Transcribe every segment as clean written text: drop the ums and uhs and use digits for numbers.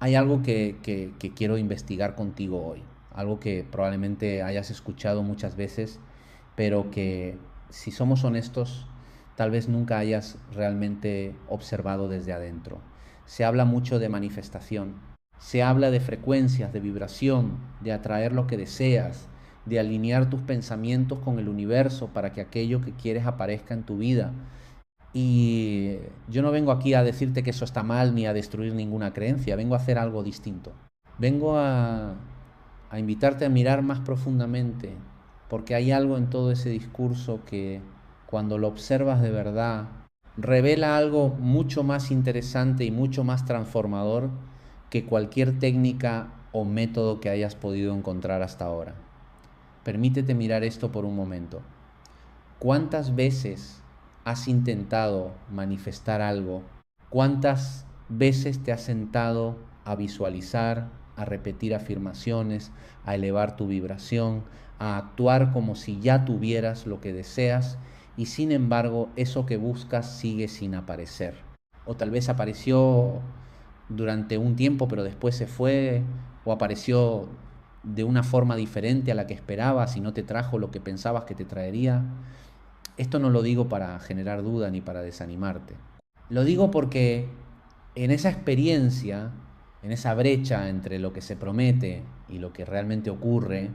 Hay algo que quiero investigar contigo hoy, algo que probablemente hayas escuchado muchas veces, pero que si somos honestos, tal vez nunca hayas realmente observado desde adentro. Se habla mucho de manifestación, se habla de frecuencias, de vibración, de atraer lo que deseas, de alinear tus pensamientos con el universo para que aquello que quieres aparezca en tu vida. Y yo no vengo aquí a decirte que eso está mal ni a destruir ninguna creencia, vengo a hacer algo distinto. Vengo a invitarte a mirar más profundamente, porque hay algo en todo ese discurso que cuando lo observas de verdad, revela algo mucho más interesante y mucho más transformador que cualquier técnica o método que hayas podido encontrar hasta ahora. Permítete mirar esto por un momento. ¿Cuántas veces has intentado manifestar algo? ¿Cuántas veces te has sentado a visualizar, a repetir afirmaciones, a elevar tu vibración, a actuar como si ya tuvieras lo que deseas y sin embargo eso que buscas sigue sin aparecer? O tal vez apareció durante un tiempo pero después se fue, o apareció de una forma diferente a la que esperabas y no te trajo lo que pensabas que te traería. Esto no lo digo para generar duda ni para desanimarte. Lo digo porque en esa experiencia, en esa brecha entre lo que se promete y lo que realmente ocurre,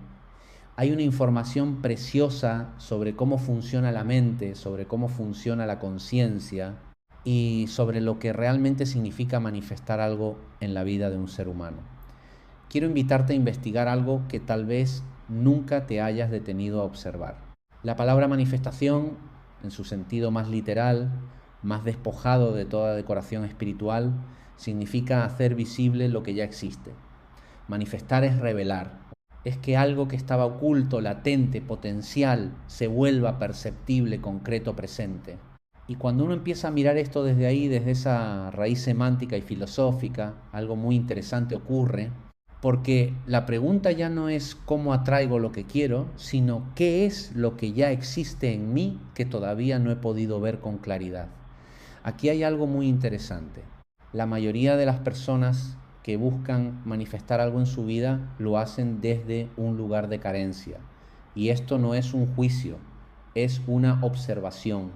hay una información preciosa sobre cómo funciona la mente, sobre cómo funciona la conciencia y sobre lo que realmente significa manifestar algo en la vida de un ser humano. Quiero invitarte a investigar algo que tal vez nunca te hayas detenido a observar. La palabra manifestación, en su sentido más literal, más despojado de toda decoración espiritual, significa hacer visible lo que ya existe. Manifestar es revelar, es que algo que estaba oculto, latente, potencial, se vuelva perceptible, concreto, presente. Y cuando uno empieza a mirar esto desde ahí, desde esa raíz semántica y filosófica, algo muy interesante ocurre, porque la pregunta ya no es cómo atraigo lo que quiero, sino qué es lo que ya existe en mí que todavía no he podido ver con claridad. Aquí hay algo muy interesante. La mayoría de las personas que buscan manifestar algo en su vida lo hacen desde un lugar de carencia. Y esto no es un juicio, es una observación.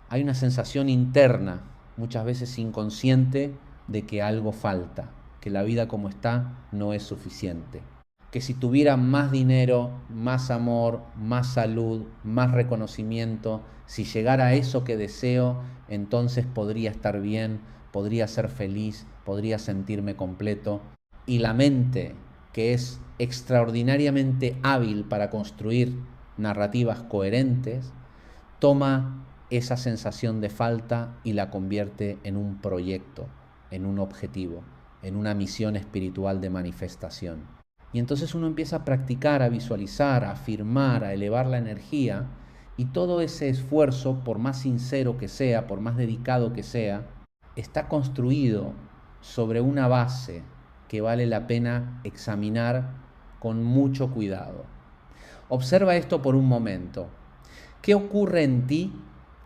Hay una sensación interna, muchas veces inconsciente, de que algo falta, que la vida como está no es suficiente. Que si tuviera más dinero, más amor, más salud, más reconocimiento, si llegara a eso que deseo, entonces podría estar bien, podría ser feliz, podría sentirme completo. Y la mente, que es extraordinariamente hábil para construir narrativas coherentes, toma esa sensación de falta y la convierte en un proyecto, en un objetivo, en una misión espiritual de manifestación. Y entonces uno empieza a practicar, a visualizar, a afirmar, a elevar la energía, y todo ese esfuerzo, por más sincero que sea, por más dedicado que sea, está construido sobre una base que vale la pena examinar con mucho cuidado. Observa esto por un momento. ¿Qué ocurre en ti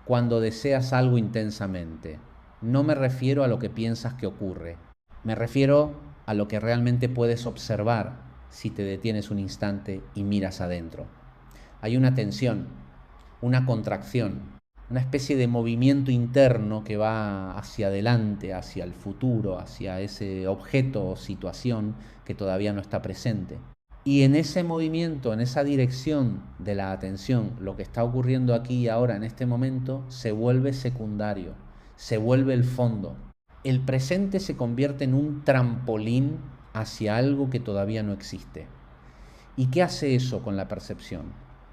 cuando deseas algo intensamente? No me refiero a lo que piensas que ocurre, me refiero a lo que realmente puedes observar si te detienes un instante y miras adentro. Hay una tensión, una contracción, una especie de movimiento interno que va hacia adelante, hacia el futuro, hacia ese objeto o situación que todavía no está presente. Y en ese movimiento, en esa dirección de la atención, lo que está ocurriendo aquí y ahora en este momento se vuelve secundario, se vuelve el fondo. El presente se convierte en un trampolín hacia algo que todavía no existe. ¿Y qué hace eso con la percepción?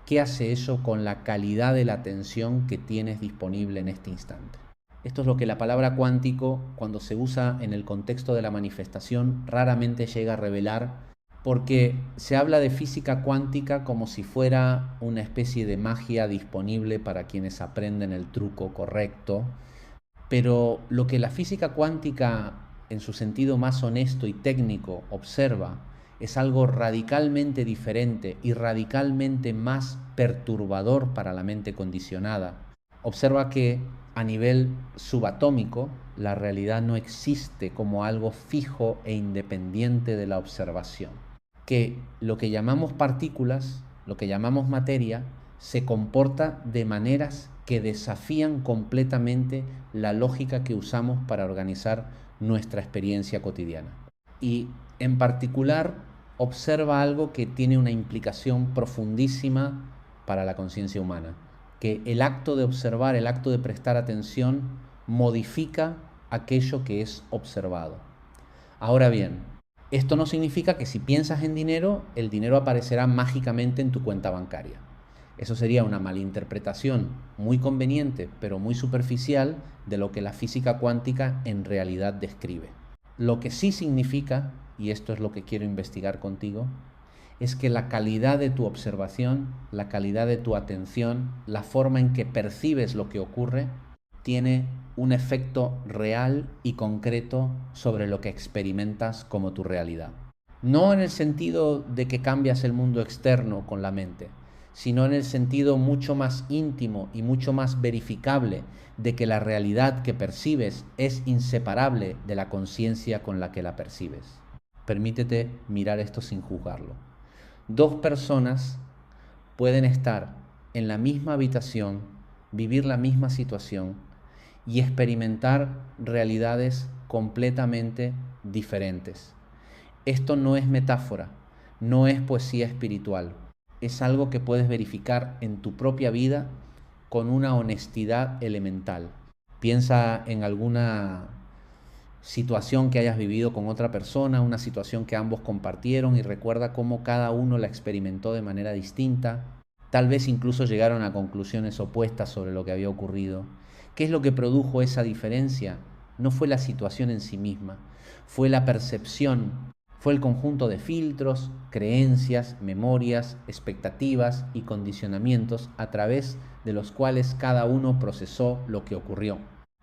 ¿Qué hace eso con la calidad de la atención que tienes disponible en este instante? Esto es lo que la palabra cuántico, cuando se usa en el contexto de la manifestación, raramente llega a revelar, porque se habla de física cuántica como si fuera una especie de magia disponible para quienes aprenden el truco correcto, pero lo que la física cuántica, en su sentido más honesto y técnico, observa es algo radicalmente diferente y radicalmente más perturbador para la mente condicionada. Observa que a nivel subatómico, la realidad no existe como algo fijo e independiente de la observación. Que lo que llamamos partículas, lo que llamamos materia, se comporta de maneras que desafían completamente la lógica que usamos para organizar nuestra experiencia cotidiana. Y en particular observa algo que tiene una implicación profundísima para la conciencia humana, que el acto de observar, el acto de prestar atención, modifica aquello que es observado. Ahora bien, esto no significa que si piensas en dinero, el dinero aparecerá mágicamente en tu cuenta bancaria. Eso sería una malinterpretación muy conveniente, pero muy superficial, de lo que la física cuántica en realidad describe. Lo que sí significa, y esto es lo que quiero investigar contigo, es que la calidad de tu observación, la calidad de tu atención, la forma en que percibes lo que ocurre, tiene un efecto real y concreto sobre lo que experimentas como tu realidad. No en el sentido de que cambias el mundo externo con la mente, sino en el sentido mucho más íntimo y mucho más verificable de que la realidad que percibes es inseparable de la conciencia con la que la percibes. Permítete mirar esto sin juzgarlo. Dos personas pueden estar en la misma habitación, vivir la misma situación y experimentar realidades completamente diferentes. Esto no es metáfora, no es poesía espiritual, es algo que puedes verificar en tu propia vida con una honestidad elemental. Piensa en alguna situación que hayas vivido con otra persona, una situación que ambos compartieron, y recuerda cómo cada uno la experimentó de manera distinta. Tal vez incluso llegaron a conclusiones opuestas sobre lo que había ocurrido. ¿Qué es lo que produjo esa diferencia? No fue la situación en sí misma, fue la percepción, fue el conjunto de filtros, creencias, memorias, expectativas y condicionamientos a través de los cuales cada uno procesó lo que ocurrió.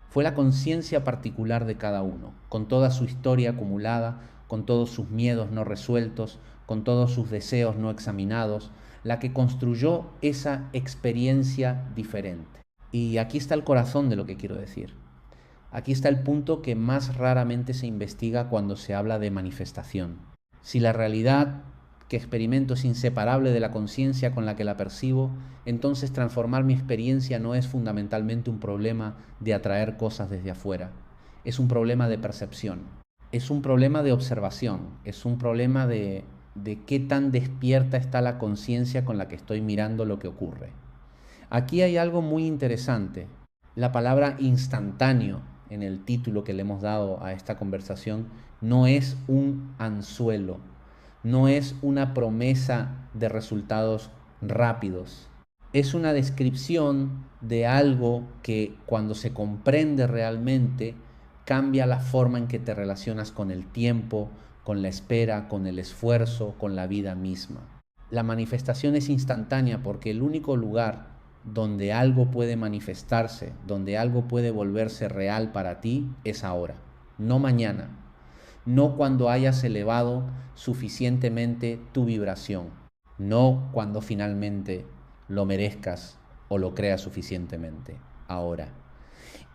Fue la conciencia particular de cada uno, con toda su historia acumulada, con todos sus miedos no resueltos, con todos sus deseos no examinados, la que construyó esa experiencia diferente. Y aquí está el corazón de lo que quiero decir. Aquí está el punto que más raramente se investiga cuando se habla de manifestación. Si la realidad que experimento es inseparable de la conciencia con la que la percibo, entonces transformar mi experiencia no es fundamentalmente un problema de atraer cosas desde afuera. Es un problema de percepción, es un problema de observación, es un problema de qué tan despierta está la conciencia con la que estoy mirando lo que ocurre. Aquí hay algo muy interesante. La palabra instantáneo en el título que le hemos dado a esta conversación no es un anzuelo, no es una promesa de resultados rápidos. Es una descripción de algo que, cuando se comprende realmente, cambia la forma en que te relacionas con el tiempo, con la espera, con el esfuerzo, con la vida misma. La manifestación es instantánea porque el único lugar donde algo puede manifestarse, donde algo puede volverse real para ti, es ahora, no mañana, no cuando hayas elevado suficientemente tu vibración, no cuando finalmente lo merezcas o lo creas suficientemente, ahora,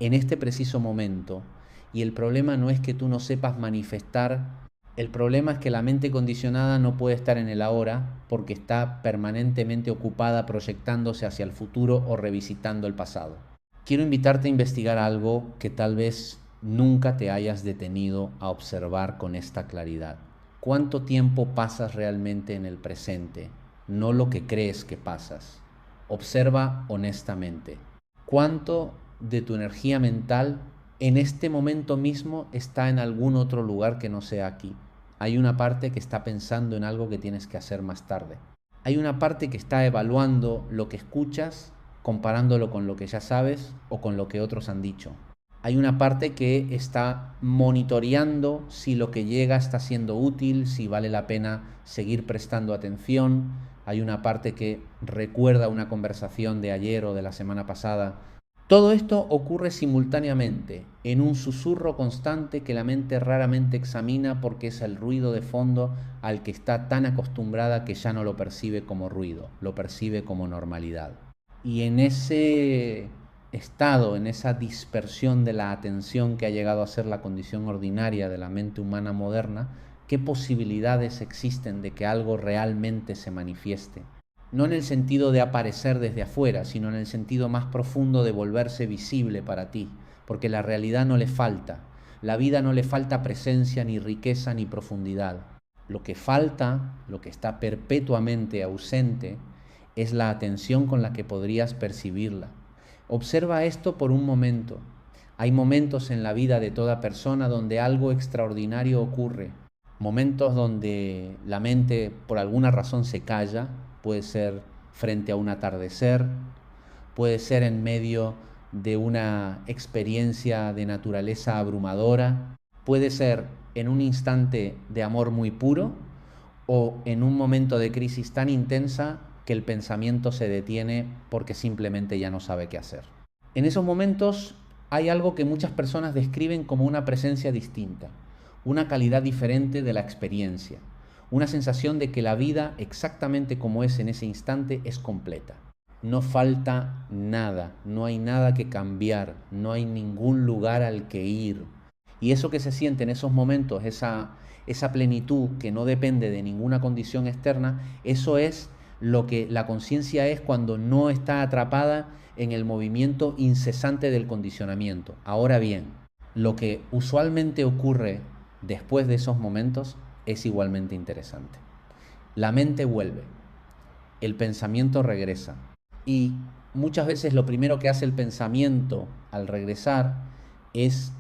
en este preciso momento. Y el problema no es que tú no sepas manifestar, el problema es que la mente condicionada no puede estar en el ahora porque está permanentemente ocupada proyectándose hacia el futuro o revisitando el pasado. Quiero invitarte a investigar algo que tal vez nunca te hayas detenido a observar con esta claridad. ¿Cuánto tiempo pasas realmente en el presente? No lo que crees que pasas. Observa honestamente. ¿Cuánto de tu energía mental en este momento mismo está en algún otro lugar que no sea aquí? Hay una parte que está pensando en algo que tienes que hacer más tarde. Hay una parte que está evaluando lo que escuchas, comparándolo con lo que ya sabes o con lo que otros han dicho. Hay una parte que está monitoreando si lo que llega está siendo útil, si vale la pena seguir prestando atención. Hay una parte que recuerda una conversación de ayer o de la semana pasada. Todo esto ocurre simultáneamente, en un susurro constante que la mente raramente examina porque es el ruido de fondo al que está tan acostumbrada que ya no lo percibe como ruido, lo percibe como normalidad. Y en ese estado, en esa dispersión de la atención que ha llegado a ser la condición ordinaria de la mente humana moderna, ¿qué posibilidades existen de que algo realmente se manifieste? No en el sentido de aparecer desde afuera, sino en el sentido más profundo de volverse visible para ti, porque la realidad no le falta. La vida no le falta presencia, ni riqueza, ni profundidad. Lo que falta, lo que está perpetuamente ausente, es la atención con la que podrías percibirla. Observa esto por un momento. Hay momentos en la vida de toda persona donde algo extraordinario ocurre. Momentos donde la mente por alguna razón se calla. Puede ser frente a un atardecer, puede ser en medio de una experiencia de naturaleza abrumadora, puede ser en un instante de amor muy puro o en un momento de crisis tan intensa que el pensamiento se detiene porque simplemente ya no sabe qué hacer. En esos momentos hay algo que muchas personas describen como una presencia distinta, una calidad diferente de la experiencia, una sensación de que la vida, exactamente como es en ese instante, es completa. No falta nada, no hay nada que cambiar, no hay ningún lugar al que ir. Y eso que se siente en esos momentos, esa plenitud que no depende de ninguna condición externa, eso es lo que la conciencia es cuando no está atrapada en el movimiento incesante del condicionamiento. Ahora bien, lo que usualmente ocurre después de esos momentos es igualmente interesante. La mente vuelve, el pensamiento regresa y muchas veces lo primero que hace el pensamiento al regresar es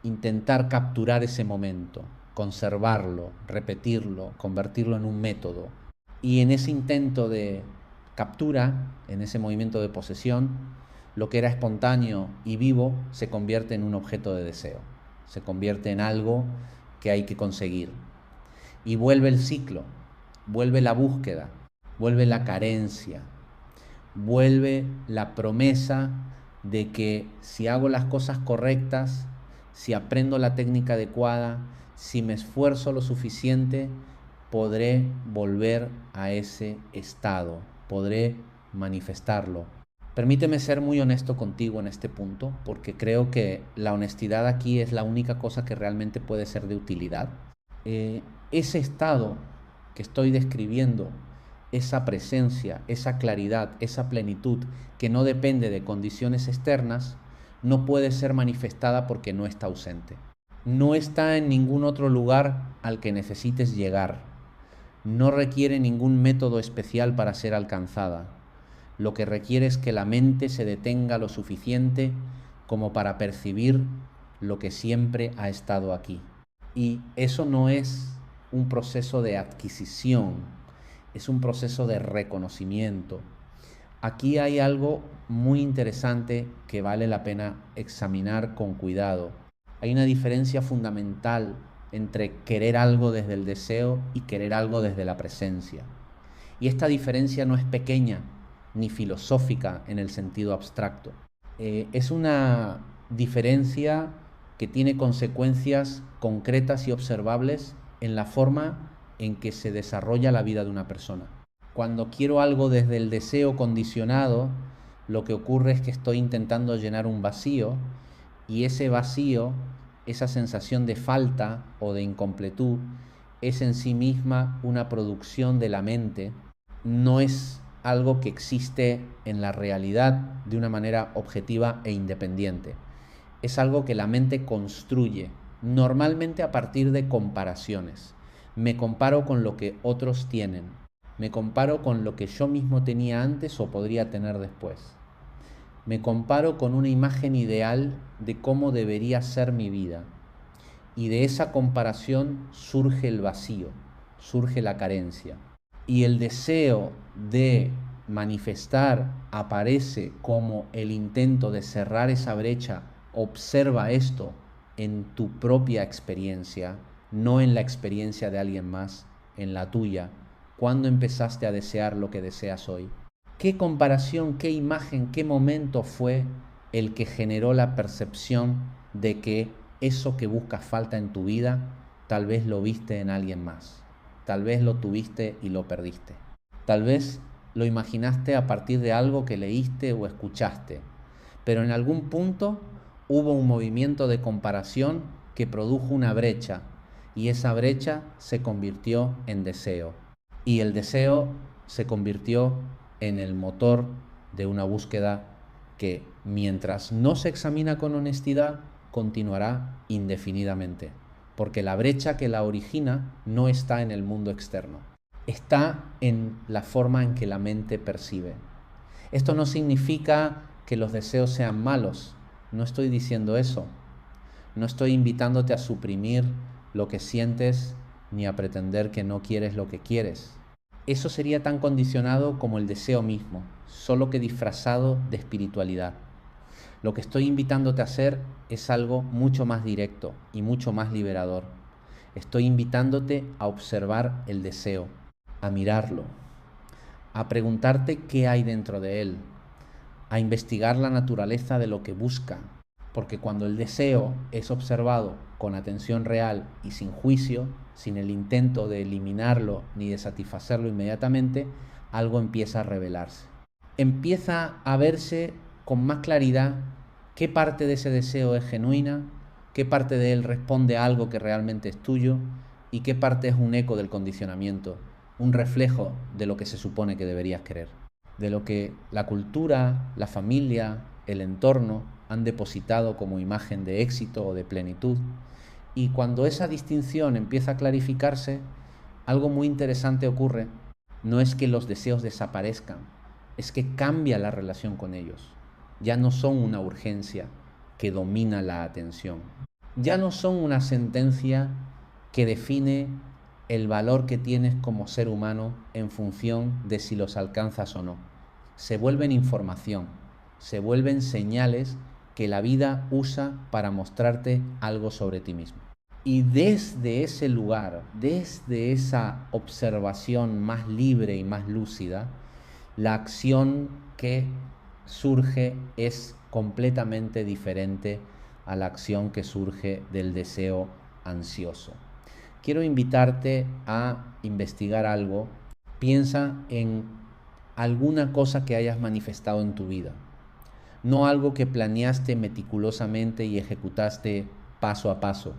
intentar capturar ese momento, conservarlo, repetirlo, convertirlo en un método. Y en ese intento de captura, en ese movimiento de posesión, lo que era espontáneo y vivo se convierte en un objeto de deseo, se convierte en algo que hay que conseguir. Y vuelve el ciclo, vuelve la búsqueda, vuelve la carencia, vuelve la promesa de que si hago las cosas correctas, si aprendo la técnica adecuada, si me esfuerzo lo suficiente, podré volver a ese estado, podré manifestarlo. Permíteme ser muy honesto contigo en este punto, porque creo que la honestidad aquí es la única cosa que realmente puede ser de utilidad. Ese estado que estoy describiendo, esa presencia, esa claridad, esa plenitud que no depende de condiciones externas, no puede ser manifestada porque no está ausente. No está en ningún otro lugar al que necesites llegar. No requiere ningún método especial para ser alcanzada. Lo que requiere es que la mente se detenga lo suficiente como para percibir lo que siempre ha estado aquí. Y eso no es un proceso de adquisición, es un proceso de reconocimiento. Aquí hay algo muy interesante que vale la pena examinar con cuidado. Hay una diferencia fundamental entre querer algo desde el deseo y querer algo desde la presencia. Y esta diferencia no es pequeña ni filosófica en el sentido abstracto. Es una diferencia que tiene consecuencias concretas y observables en la forma en que se desarrolla la vida de una persona. Cuando quiero algo desde el deseo condicionado, lo que ocurre es que estoy intentando llenar un vacío y ese vacío, esa sensación de falta o de incompletud, es en sí misma una producción de la mente, no es algo que existe en la realidad de una manera objetiva e independiente. Es algo que la mente construye, normalmente a partir de comparaciones. Me comparo con lo que otros tienen. Me comparo con lo que yo mismo tenía antes o podría tener después. Me comparo con una imagen ideal de cómo debería ser mi vida. Y de esa comparación surge el vacío, surge la carencia. Y el deseo de manifestar aparece como el intento de cerrar esa brecha. Observa esto en tu propia experiencia, no en la experiencia de alguien más, en la tuya. ¿Cuándo empezaste a desear lo que deseas hoy? ¿Qué comparación, qué imagen, qué momento fue el que generó la percepción de que eso que buscas falta en tu vida, tal vez lo viste en alguien más? Tal vez lo tuviste y lo perdiste. Tal vez lo imaginaste a partir de algo que leíste o escuchaste. pero en algún punto hubo un movimiento de comparación que produjo una brecha, y esa brecha se convirtió en deseo. Y el deseo se convirtió en el motor de una búsqueda que, mientras no se examina con honestidad, continuará indefinidamente, porque la brecha que la origina no está en el mundo externo, está en la forma en que la mente percibe. Esto no significa que los deseos sean malos, no estoy diciendo eso, no estoy invitándote a suprimir lo que sientes ni a pretender que no quieres lo que quieres. Eso sería tan condicionado como el deseo mismo, solo que disfrazado de espiritualidad. Lo que estoy invitándote a hacer es algo mucho más directo y mucho más liberador. Estoy invitándote a observar el deseo, a mirarlo, a preguntarte qué hay dentro de él, a investigar la naturaleza de lo que busca. Porque cuando el deseo es observado con atención real y sin juicio, sin el intento de eliminarlo ni de satisfacerlo inmediatamente, algo empieza a revelarse. Empieza a verse con más claridad qué parte de ese deseo es genuina, qué parte de él responde a algo que realmente es tuyo y qué parte es un eco del condicionamiento, un reflejo de lo que se supone que deberías querer, de lo que la cultura, la familia, el entorno han depositado como imagen de éxito o de plenitud. Y cuando esa distinción empieza a clarificarse, algo muy interesante ocurre. No es que los deseos desaparezcan, es que cambia la relación con ellos. Ya no son una urgencia que domina la atención. Ya no son una sentencia que define el valor que tienes como ser humano en función de si los alcanzas o no. Se vuelven información, se vuelven señales que la vida usa para mostrarte algo sobre ti mismo. Y desde ese lugar, desde esa observación más libre y más lúcida, la acción que surge es completamente diferente a la acción que surge del deseo ansioso. Quiero invitarte a investigar algo. Piensa en alguna cosa que hayas manifestado en tu vida, no algo que planeaste meticulosamente y ejecutaste paso a paso.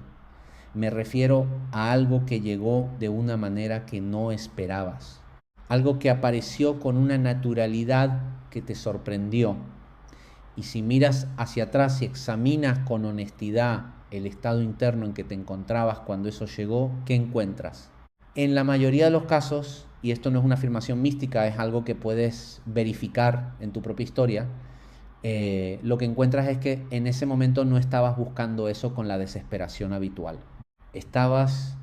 Me refiero a algo que llegó de una manera que no esperabas, algo que apareció con una naturalidad que te sorprendió. Y si miras hacia atrás y examinas con honestidad el estado interno en que te encontrabas cuando eso llegó, ¿qué encuentras? En la mayoría de los casos, y esto no es una afirmación mística, es algo que puedes verificar en tu propia historia, lo que encuentras es que en ese momento no estabas buscando eso con la desesperación habitual. Estabas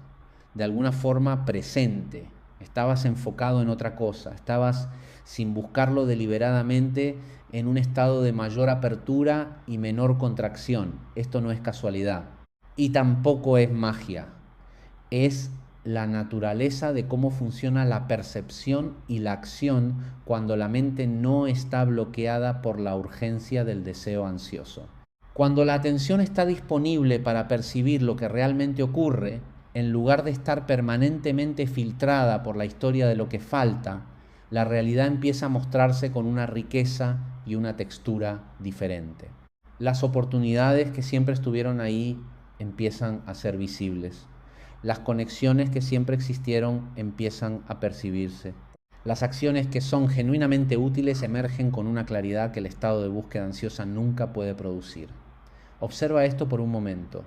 de alguna forma presente, estabas enfocado en otra cosa, estabas sin buscarlo deliberadamente en un estado de mayor apertura y menor contracción. Esto no es casualidad y tampoco es magia, es la naturaleza de cómo funciona la percepción y la acción cuando la mente no está bloqueada por la urgencia del deseo ansioso. Cuando la atención está disponible para percibir lo que realmente ocurre, en lugar de estar permanentemente filtrada por la historia de lo que falta, la realidad empieza a mostrarse con una riqueza y una textura diferente. Las oportunidades que siempre estuvieron ahí empiezan a ser visibles. Las conexiones que siempre existieron empiezan a percibirse. Las acciones que son genuinamente útiles emergen con una claridad que el estado de búsqueda ansiosa nunca puede producir. Observa esto por un momento.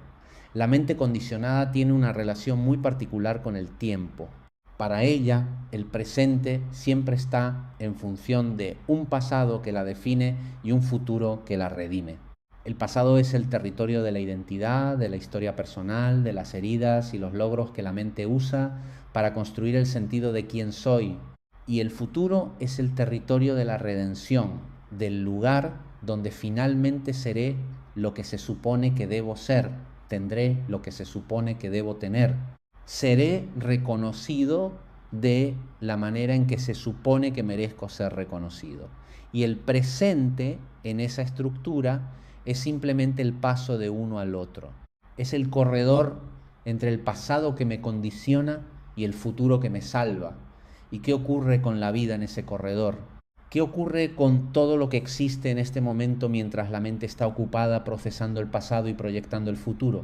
La mente condicionada tiene una relación muy particular con el tiempo. Para ella, el presente siempre está en función de un pasado que la define y un futuro que la redime. El pasado es el territorio de la identidad, de la historia personal, de las heridas y los logros que la mente usa para construir el sentido de quién soy. Y el futuro es el territorio de la redención, del lugar donde finalmente seré lo que se supone que debo ser, tendré lo que se supone que debo tener. Seré reconocido de la manera en que se supone que merezco ser reconocido. Y el presente en esa estructura es simplemente el paso de uno al otro. Es el corredor entre el pasado que me condiciona y el futuro que me salva. ¿Y qué ocurre con la vida en ese corredor? ¿Qué ocurre con todo lo que existe en este momento mientras la mente está ocupada procesando el pasado y proyectando el futuro?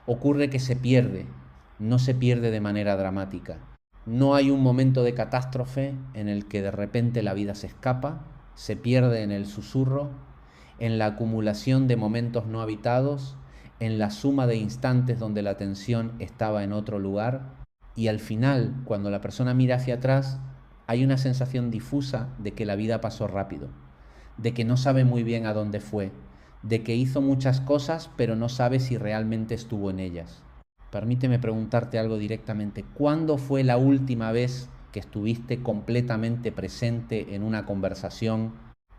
Ocurre que se pierde, no se pierde de manera dramática. No hay un momento de catástrofe en el que de repente la vida se escapa, se pierde en el susurro, en la acumulación de momentos no habitados, en la suma de instantes donde la atención estaba en otro lugar, y al final, cuando la persona mira hacia atrás, hay una sensación difusa de que la vida pasó rápido, de que no sabe muy bien a dónde fue, de que hizo muchas cosas pero no sabe si realmente estuvo en ellas. Permíteme preguntarte algo directamente. ¿Cuándo fue la última vez que estuviste completamente presente en una conversación,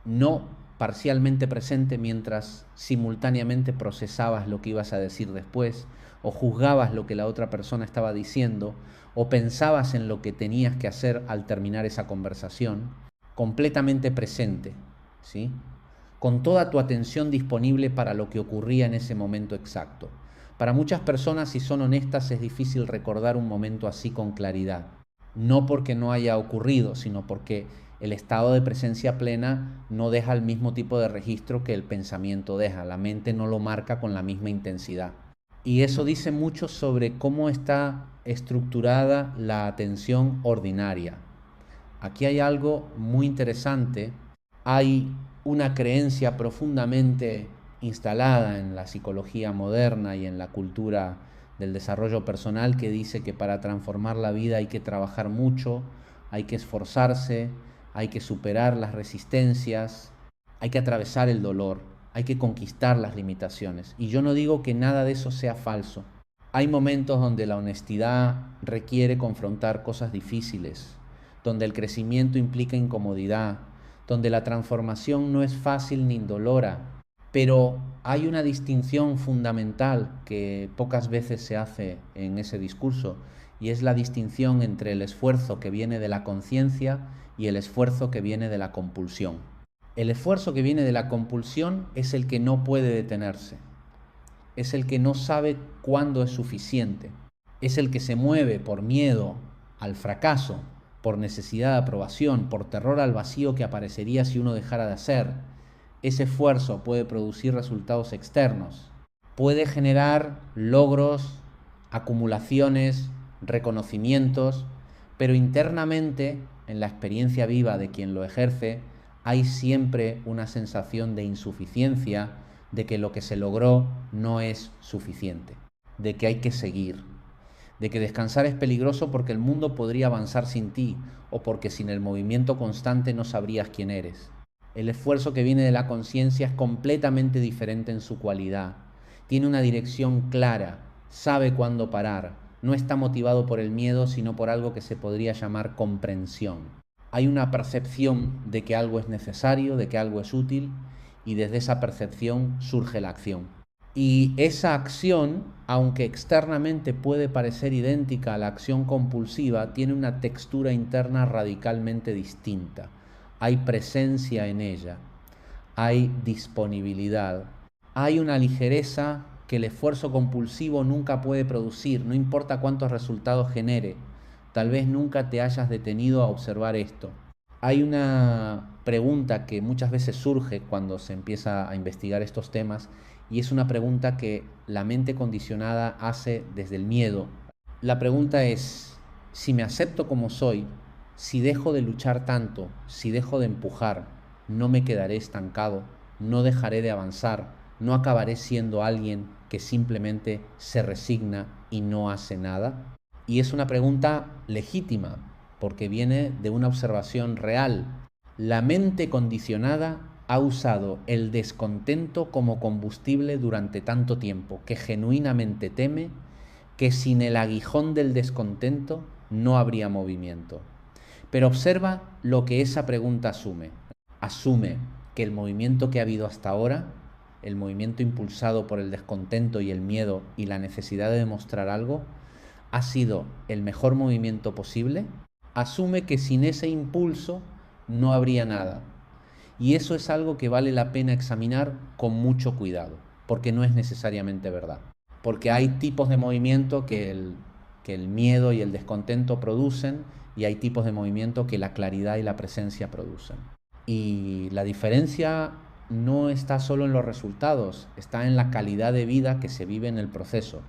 no parcialmente presente mientras simultáneamente procesabas lo que ibas a decir después, o juzgabas lo que la otra persona estaba diciendo, o pensabas en lo que tenías que hacer al terminar esa conversación? Completamente presente, ¿sí? Con toda tu atención disponible para lo que ocurría en ese momento exacto. Para muchas personas, si son honestas, es difícil recordar un momento así con claridad. No porque no haya ocurrido, sino porque el estado de presencia plena no deja el mismo tipo de registro que el pensamiento deja. La mente no lo marca con la misma intensidad. Y eso dice mucho sobre cómo está estructurada la atención ordinaria. Aquí hay algo muy interesante. Hay una creencia profundamente instalada en la psicología moderna y en la cultura del desarrollo personal que dice que para transformar la vida hay que trabajar mucho, hay que esforzarse, hay que superar las resistencias, hay que atravesar el dolor, hay que conquistar las limitaciones. Y yo no digo que nada de eso sea falso. Hay momentos donde la honestidad requiere confrontar cosas difíciles, donde el crecimiento implica incomodidad, donde la transformación no es fácil ni indolora, pero hay una distinción fundamental que pocas veces se hace en ese discurso, y es la distinción entre el esfuerzo que viene de la conciencia y el esfuerzo que viene de la compulsión. El esfuerzo que viene de la compulsión es el que no puede detenerse, es el que no sabe cuándo es suficiente, es el que se mueve por miedo al fracaso, por necesidad de aprobación, por terror al vacío que aparecería si uno dejara de hacer. Ese esfuerzo puede producir resultados externos, puede generar logros, acumulaciones, reconocimientos, pero internamente, en la experiencia viva de quien lo ejerce, hay siempre una sensación de insuficiencia, de que lo que se logró no es suficiente, de que hay que seguir, de que descansar es peligroso porque el mundo podría avanzar sin ti o porque sin el movimiento constante no sabrías quién eres. El esfuerzo que viene de la conciencia es completamente diferente en su cualidad. Tiene una dirección clara, sabe cuándo parar, no está motivado por el miedo, sino por algo que se podría llamar comprensión. Hay una percepción de que algo es necesario, de que algo es útil, y desde esa percepción surge la acción. Y esa acción, aunque externamente puede parecer idéntica a la acción compulsiva, tiene una textura interna radicalmente distinta. Hay presencia en ella, hay disponibilidad, hay una ligereza que el esfuerzo compulsivo nunca puede producir, no importa cuántos resultados genere. Tal vez nunca te hayas detenido a observar esto. Hay una pregunta que muchas veces surge cuando se empieza a investigar estos temas, y es una pregunta que la mente condicionada hace desde el miedo. La pregunta es, si me acepto como soy, si dejo de luchar tanto, si dejo de empujar, no me quedaré estancado, no dejaré de avanzar, no acabaré siendo alguien que simplemente se resigna y no hace nada. Y es una pregunta legítima, porque viene de una observación real. La mente condicionada ha usado el descontento como combustible durante tanto tiempo que genuinamente teme que sin el aguijón del descontento no habría movimiento. Pero observa lo que esa pregunta asume. Asume que el movimiento que ha habido hasta ahora, el movimiento impulsado por el descontento y el miedo y la necesidad de demostrar algo, ha sido el mejor movimiento posible. Asume que sin ese impulso no habría nada. Y eso es algo que vale la pena examinar con mucho cuidado, porque no es necesariamente verdad. Porque hay tipos de movimiento que el miedo y el descontento producen, y hay tipos de movimiento que la claridad y la presencia producen. Y la diferencia no está solo en los resultados, está en la calidad de vida que se vive en el proceso.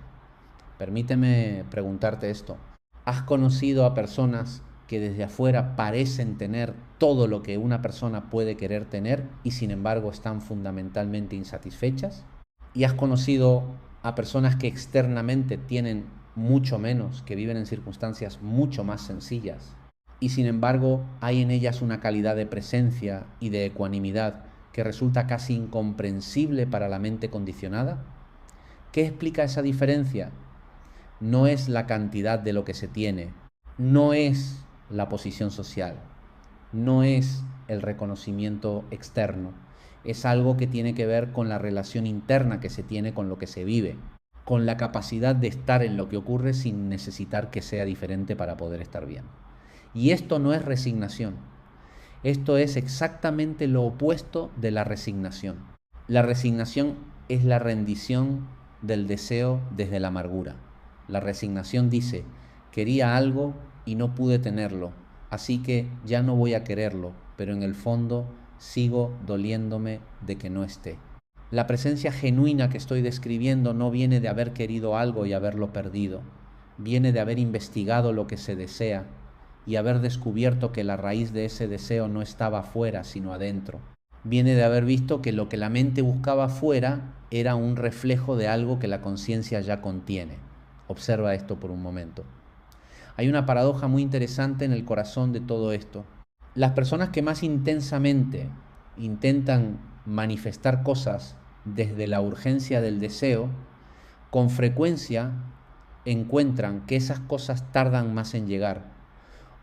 Permíteme preguntarte esto. ¿Has conocido a personas que desde afuera parecen tener todo lo que una persona puede querer tener y sin embargo están fundamentalmente insatisfechas? ¿Y has conocido a personas que externamente tienen mucho menos, que viven en circunstancias mucho más sencillas y sin embargo hay en ellas una calidad de presencia y de ecuanimidad que resulta casi incomprensible para la mente condicionada? ¿Qué explica esa diferencia? No es la cantidad de lo que se tiene, no es la posición social, no es el reconocimiento externo, es algo que tiene que ver con la relación interna que se tiene con lo que se vive, con la capacidad de estar en lo que ocurre sin necesitar que sea diferente para poder estar bien. Y esto no es resignación, esto es exactamente lo opuesto de la resignación. La resignación es la rendición del deseo desde la amargura. La resignación dice, quería algo y no pude tenerlo, así que ya no voy a quererlo, pero en el fondo sigo doliéndome de que no esté. La presencia genuina que estoy describiendo no viene de haber querido algo y haberlo perdido, viene de haber investigado lo que se desea y haber descubierto que la raíz de ese deseo no estaba afuera, sino adentro. Viene de haber visto que lo que la mente buscaba afuera era un reflejo de algo que la conciencia ya contiene. Observa esto por un momento. Hay una paradoja muy interesante en el corazón de todo esto. Las personas que más intensamente intentan manifestar cosas desde la urgencia del deseo, con frecuencia encuentran que esas cosas tardan más en llegar,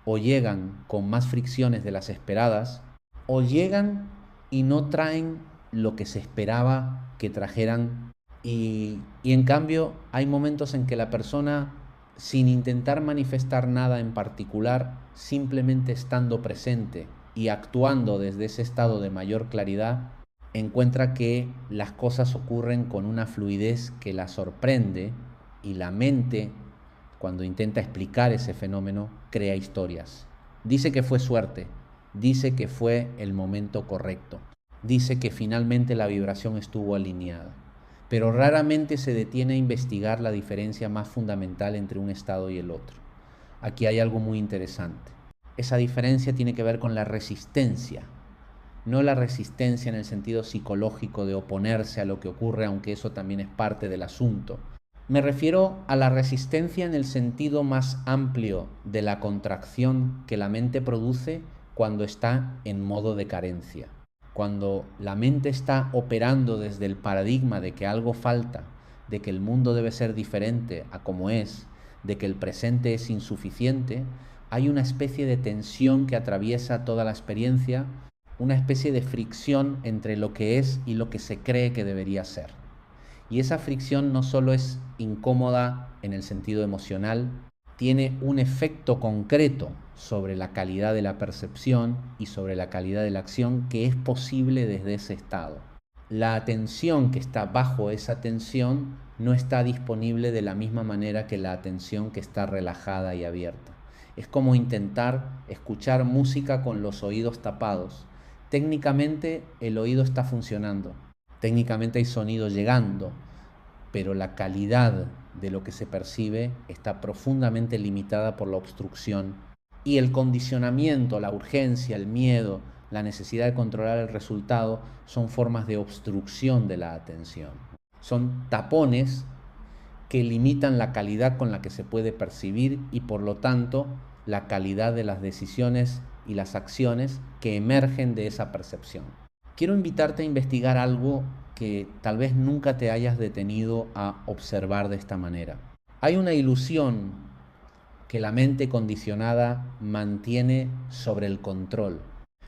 o llegan con más fricciones de las esperadas, o llegan y no traen lo que se esperaba que trajeran. Y en cambio hay momentos en que la persona, sin intentar manifestar nada en particular, simplemente estando presente y actuando desde ese estado de mayor claridad, encuentra que las cosas ocurren con una fluidez que la sorprende y la mente, cuando intenta explicar ese fenómeno, crea historias. Dice que fue suerte, dice que fue el momento correcto, dice que finalmente la vibración estuvo alineada, pero raramente se detiene a investigar la diferencia más fundamental entre un estado y el otro. Aquí hay algo muy interesante. Esa diferencia tiene que ver con la resistencia, no la resistencia en el sentido psicológico de oponerse a lo que ocurre, aunque eso también es parte del asunto. Me refiero a la resistencia en el sentido más amplio de la contracción que la mente produce cuando está en modo de carencia. Cuando la mente está operando desde el paradigma de que algo falta, de que el mundo debe ser diferente a como es, de que el presente es insuficiente, hay una especie de tensión que atraviesa toda la experiencia, una especie de fricción entre lo que es y lo que se cree que debería ser. Y esa fricción no solo es incómoda en el sentido emocional, tiene un efecto concreto sobre la calidad de la percepción y sobre la calidad de la acción que es posible desde ese estado. La atención que está bajo esa tensión no está disponible de la misma manera que la atención que está relajada y abierta. Es como intentar escuchar música con los oídos tapados. Técnicamente el oído está funcionando, técnicamente hay sonido llegando, pero la calidad de lo que se percibe está profundamente limitada por la obstrucción y el condicionamiento, la urgencia, el miedo, la necesidad de controlar el resultado son formas de obstrucción de la atención. Son tapones que limitan la calidad con la que se puede percibir y por lo tanto la calidad de las decisiones y las acciones que emergen de esa percepción. Quiero invitarte a investigar algo que tal vez nunca te hayas detenido a observar de esta manera. Hay una ilusión que la mente condicionada mantiene sobre el control.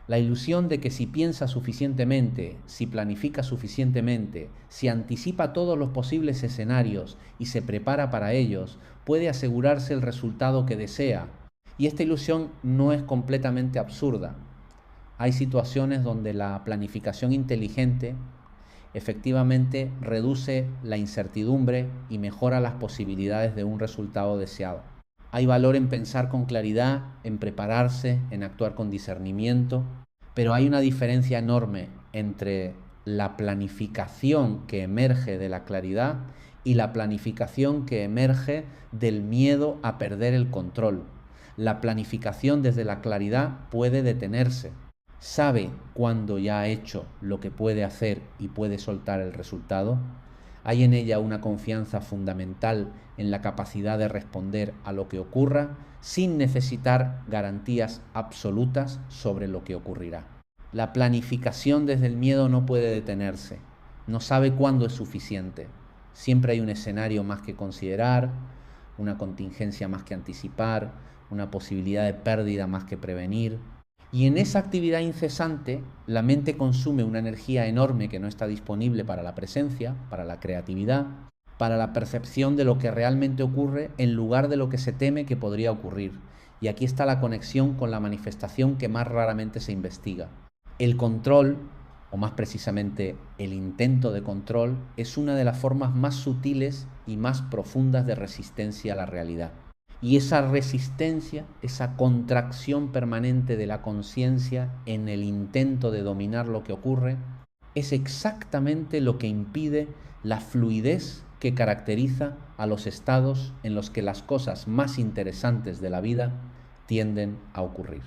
La ilusión de que si piensa suficientemente, si planifica suficientemente, si anticipa todos los posibles escenarios y se prepara para ellos, puede asegurarse el resultado que desea. Y esta ilusión no es completamente absurda. Hay situaciones donde la planificación inteligente efectivamente reduce la incertidumbre y mejora las posibilidades de un resultado deseado. Hay valor en pensar con claridad, en prepararse, en actuar con discernimiento, Pero hay una diferencia enorme entre la planificación que emerge de la claridad y la planificación que emerge del miedo a perder el control. La planificación desde la claridad puede detenerse. Sabe cuándo ya ha hecho lo que puede hacer y puede soltar el resultado. Hay en ella una confianza fundamental en la capacidad de responder a lo que ocurra sin necesitar garantías absolutas sobre lo que ocurrirá. La planificación desde el miedo no puede detenerse, no sabe cuándo es suficiente. Siempre hay un escenario más que considerar, una contingencia más que anticipar, una posibilidad de pérdida más que prevenir. Y en esa actividad incesante, la mente consume una energía enorme que no está disponible para la presencia, para la creatividad, para la percepción de lo que realmente ocurre en lugar de lo que se teme que podría ocurrir. Y aquí está la conexión con la manifestación que más raramente se investiga. El control, o más precisamente el intento de control, es una de las formas más sutiles y más profundas de resistencia a la realidad. Y esa resistencia, esa contracción permanente de la conciencia en el intento de dominar lo que ocurre, es exactamente lo que impide la fluidez que caracteriza a los estados en los que las cosas más interesantes de la vida tienden a ocurrir.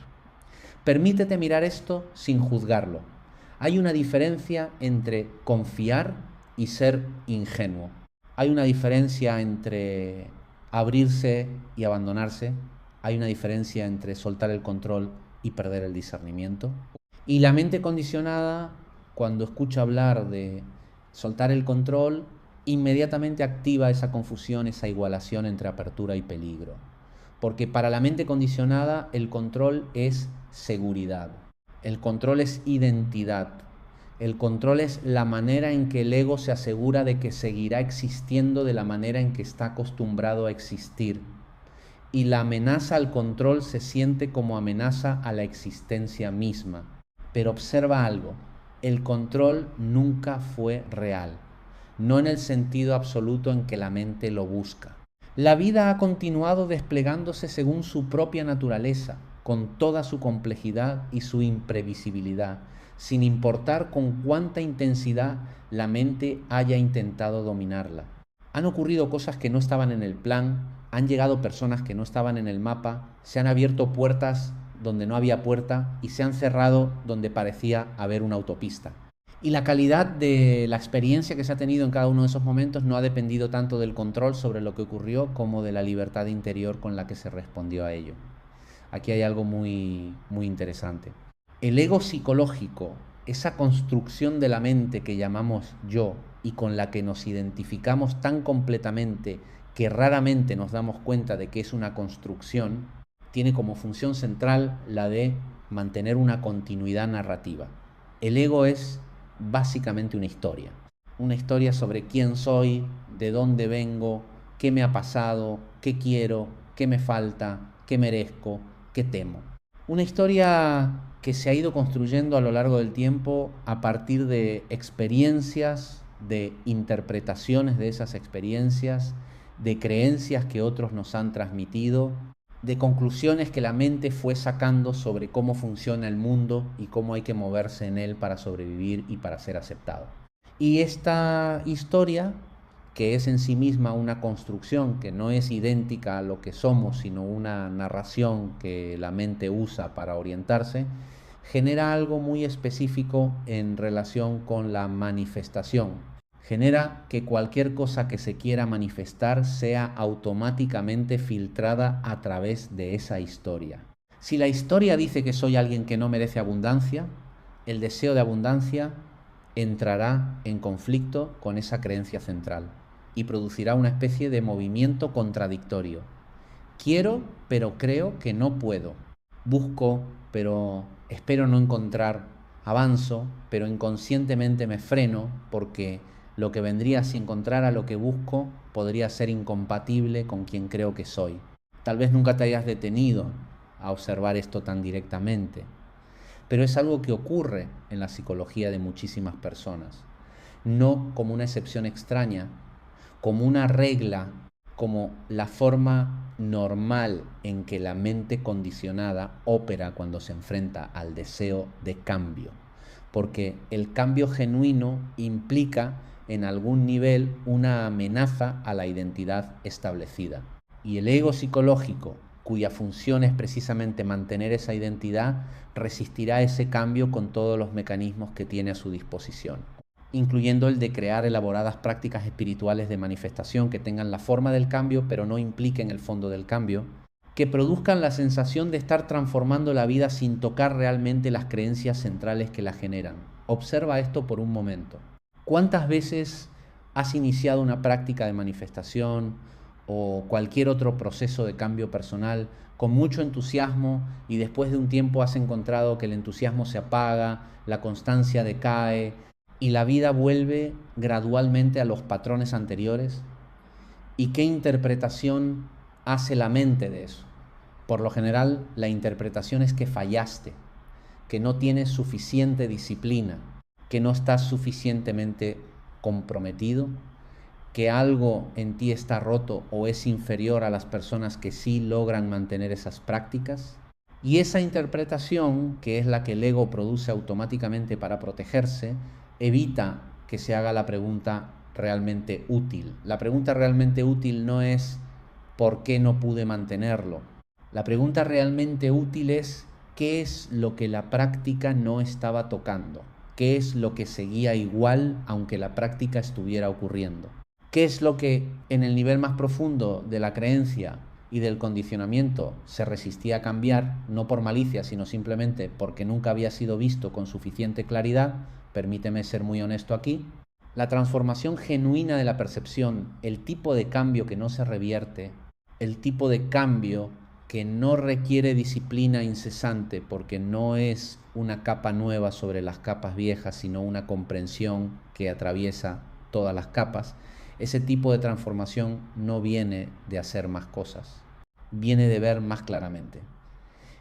Permítete mirar esto sin juzgarlo. Hay una diferencia entre confiar y ser ingenuo. Hay una diferencia entre abrirse y abandonarse. Hay una diferencia entre soltar el control y perder el discernimiento. Y la mente condicionada, cuando escucha hablar de soltar el control, inmediatamente activa esa confusión, esa igualación entre apertura y peligro. Porque para la mente condicionada el control es seguridad, el control es identidad, el control es la manera en que el ego se asegura de que seguirá existiendo de la manera en que está acostumbrado a existir. Y la amenaza al control se siente como amenaza a la existencia misma. Pero observa algo, el control nunca fue real, no en el sentido absoluto en que la mente lo busca. La vida ha continuado desplegándose según su propia naturaleza, con toda su complejidad y su imprevisibilidad, sin importar con cuánta intensidad la mente haya intentado dominarla. Han ocurrido cosas que no estaban en el plan, han llegado personas que no estaban en el mapa, se han abierto puertas donde no había puerta y se han cerrado donde parecía haber una autopista. Y la calidad de la experiencia que se ha tenido en cada uno de esos momentos no ha dependido tanto del control sobre lo que ocurrió como de la libertad interior con la que se respondió a ello. Aquí hay algo muy interesante. El ego psicológico, esa construcción de la mente que llamamos yo y con la que nos identificamos tan completamente que raramente nos damos cuenta de que es una construcción, tiene como función central la de mantener una continuidad narrativa. El ego es básicamente una historia sobre quién soy, de dónde vengo, qué me ha pasado, qué quiero, qué me falta, qué merezco, qué temo. Una historia que se ha ido construyendo a lo largo del tiempo a partir de experiencias, de interpretaciones de esas experiencias, de creencias que otros nos han transmitido, de conclusiones que la mente fue sacando sobre cómo funciona el mundo y cómo hay que moverse en él para sobrevivir y para ser aceptado. Y esta historia, que es en sí misma una construcción que no es idéntica a lo que somos, sino una narración que la mente usa para orientarse, genera algo muy específico en relación con la manifestación. Genera que cualquier cosa que se quiera manifestar sea automáticamente filtrada a través de esa historia. Si la historia dice que soy alguien que no merece abundancia, el deseo de abundancia entrará en conflicto con esa creencia central y producirá una especie de movimiento contradictorio. Quiero, pero creo que no puedo. Busco, pero espero no encontrar. Avanzo, pero inconscientemente me freno porque lo que vendría si encontrara lo que busco podría ser incompatible con quien creo que soy. Tal vez nunca te hayas detenido a observar esto tan directamente, pero es algo que ocurre en la psicología de muchísimas personas, no como una excepción extraña, como una regla como la forma normal en que la mente condicionada opera cuando se enfrenta al deseo de cambio. Porque el cambio genuino implica en algún nivel una amenaza a la identidad establecida. Y el ego psicológico, cuya función es precisamente mantener esa identidad, resistirá ese cambio con todos los mecanismos que tiene a su disposición, incluyendo el de crear elaboradas prácticas espirituales de manifestación que tengan la forma del cambio, pero no impliquen el fondo del cambio, que produzcan la sensación de estar transformando la vida sin tocar realmente las creencias centrales que la generan. Observa esto por un momento. ¿Cuántas veces has iniciado una práctica de manifestación o cualquier otro proceso de cambio personal con mucho entusiasmo y después de un tiempo has encontrado que el entusiasmo se apaga, la constancia decae y la vida vuelve gradualmente a los patrones anteriores? ¿Y qué interpretación hace la mente de eso? Por lo general, la interpretación es que fallaste, que no tienes suficiente disciplina, que no estás suficientemente comprometido, que algo en ti está roto o es inferior a las personas que sí logran mantener esas prácticas. Y esa interpretación, que es la que el ego produce automáticamente para protegerse, evita que se haga la pregunta realmente útil. La pregunta realmente útil no es ¿por qué no pude mantenerlo? La pregunta realmente útil es ¿qué es lo que la práctica no estaba tocando? ¿Qué es lo que seguía igual aunque la práctica estuviera ocurriendo? ¿Qué es lo que en el nivel más profundo de la creencia y del condicionamiento se resistía a cambiar, no por malicia, sino simplemente porque nunca había sido visto con suficiente claridad? Permíteme ser muy honesto aquí. La transformación genuina de la percepción, el tipo de cambio que no se revierte, el tipo de cambio que no requiere disciplina incesante porque no es una capa nueva sobre las capas viejas, sino una comprensión que atraviesa todas las capas. Ese tipo de transformación no viene de hacer más cosas, viene de ver más claramente.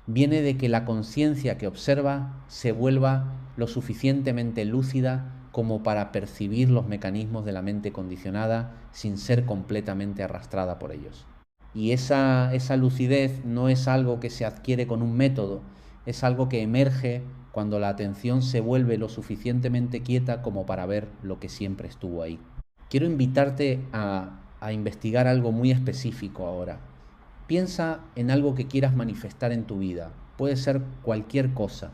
Viene de que la conciencia que observa se vuelva lo suficientemente lúcida como para percibir los mecanismos de la mente condicionada sin ser completamente arrastrada por ellos. Y esa lucidez no es algo que se adquiere con un método, es algo que emerge cuando la atención se vuelve lo suficientemente quieta como para ver lo que siempre estuvo ahí. Quiero invitarte a investigar algo muy específico ahora. Piensa en algo que quieras manifestar en tu vida. Puede ser cualquier cosa.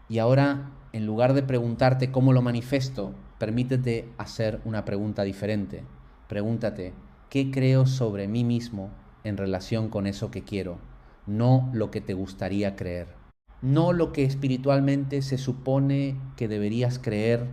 Y ahora, en lugar de preguntarte cómo lo manifiesto, permítete hacer una pregunta diferente. Pregúntate, ¿qué creo sobre mí mismo en relación con eso que quiero? No lo que te gustaría creer. No lo que espiritualmente se supone que deberías creer,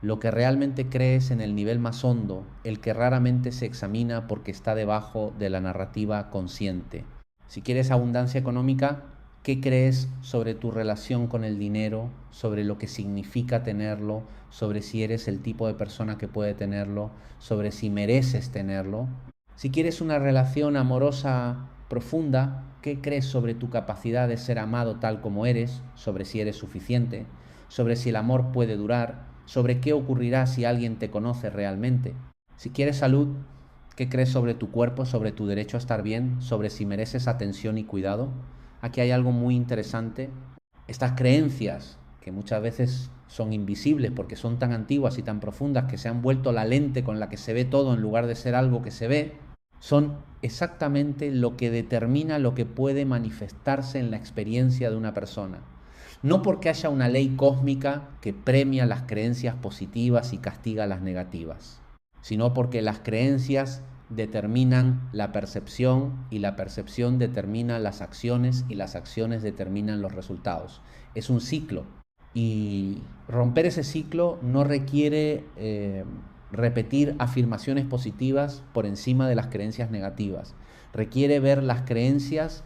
lo que realmente crees en el nivel más hondo, el que raramente se examina porque está debajo de la narrativa consciente. Si quieres abundancia económica, ¿qué crees sobre tu relación con el dinero, sobre lo que significa tenerlo, sobre si eres el tipo de persona que puede tenerlo, sobre si mereces tenerlo? Si quieres una relación amorosa profunda, ¿qué crees sobre tu capacidad de ser amado tal como eres, sobre si eres suficiente, sobre si el amor puede durar, sobre qué ocurrirá si alguien te conoce realmente? Si quieres salud, ¿qué crees sobre tu cuerpo, sobre tu derecho a estar bien, sobre si mereces atención y cuidado? Aquí hay algo muy interesante. Estas creencias, que muchas veces son invisibles porque son tan antiguas y tan profundas que se han vuelto la lente con la que se ve todo en lugar de ser algo que se ve, son exactamente lo que determina lo que puede manifestarse en la experiencia de una persona. No porque haya una ley cósmica que premia las creencias positivas y castiga las negativas, sino porque las creencias determinan la percepción y la percepción determina las acciones y las acciones determinan los resultados. Es un ciclo y romper ese ciclo no requiere repetir afirmaciones positivas por encima de las creencias negativas. Requiere ver las creencias,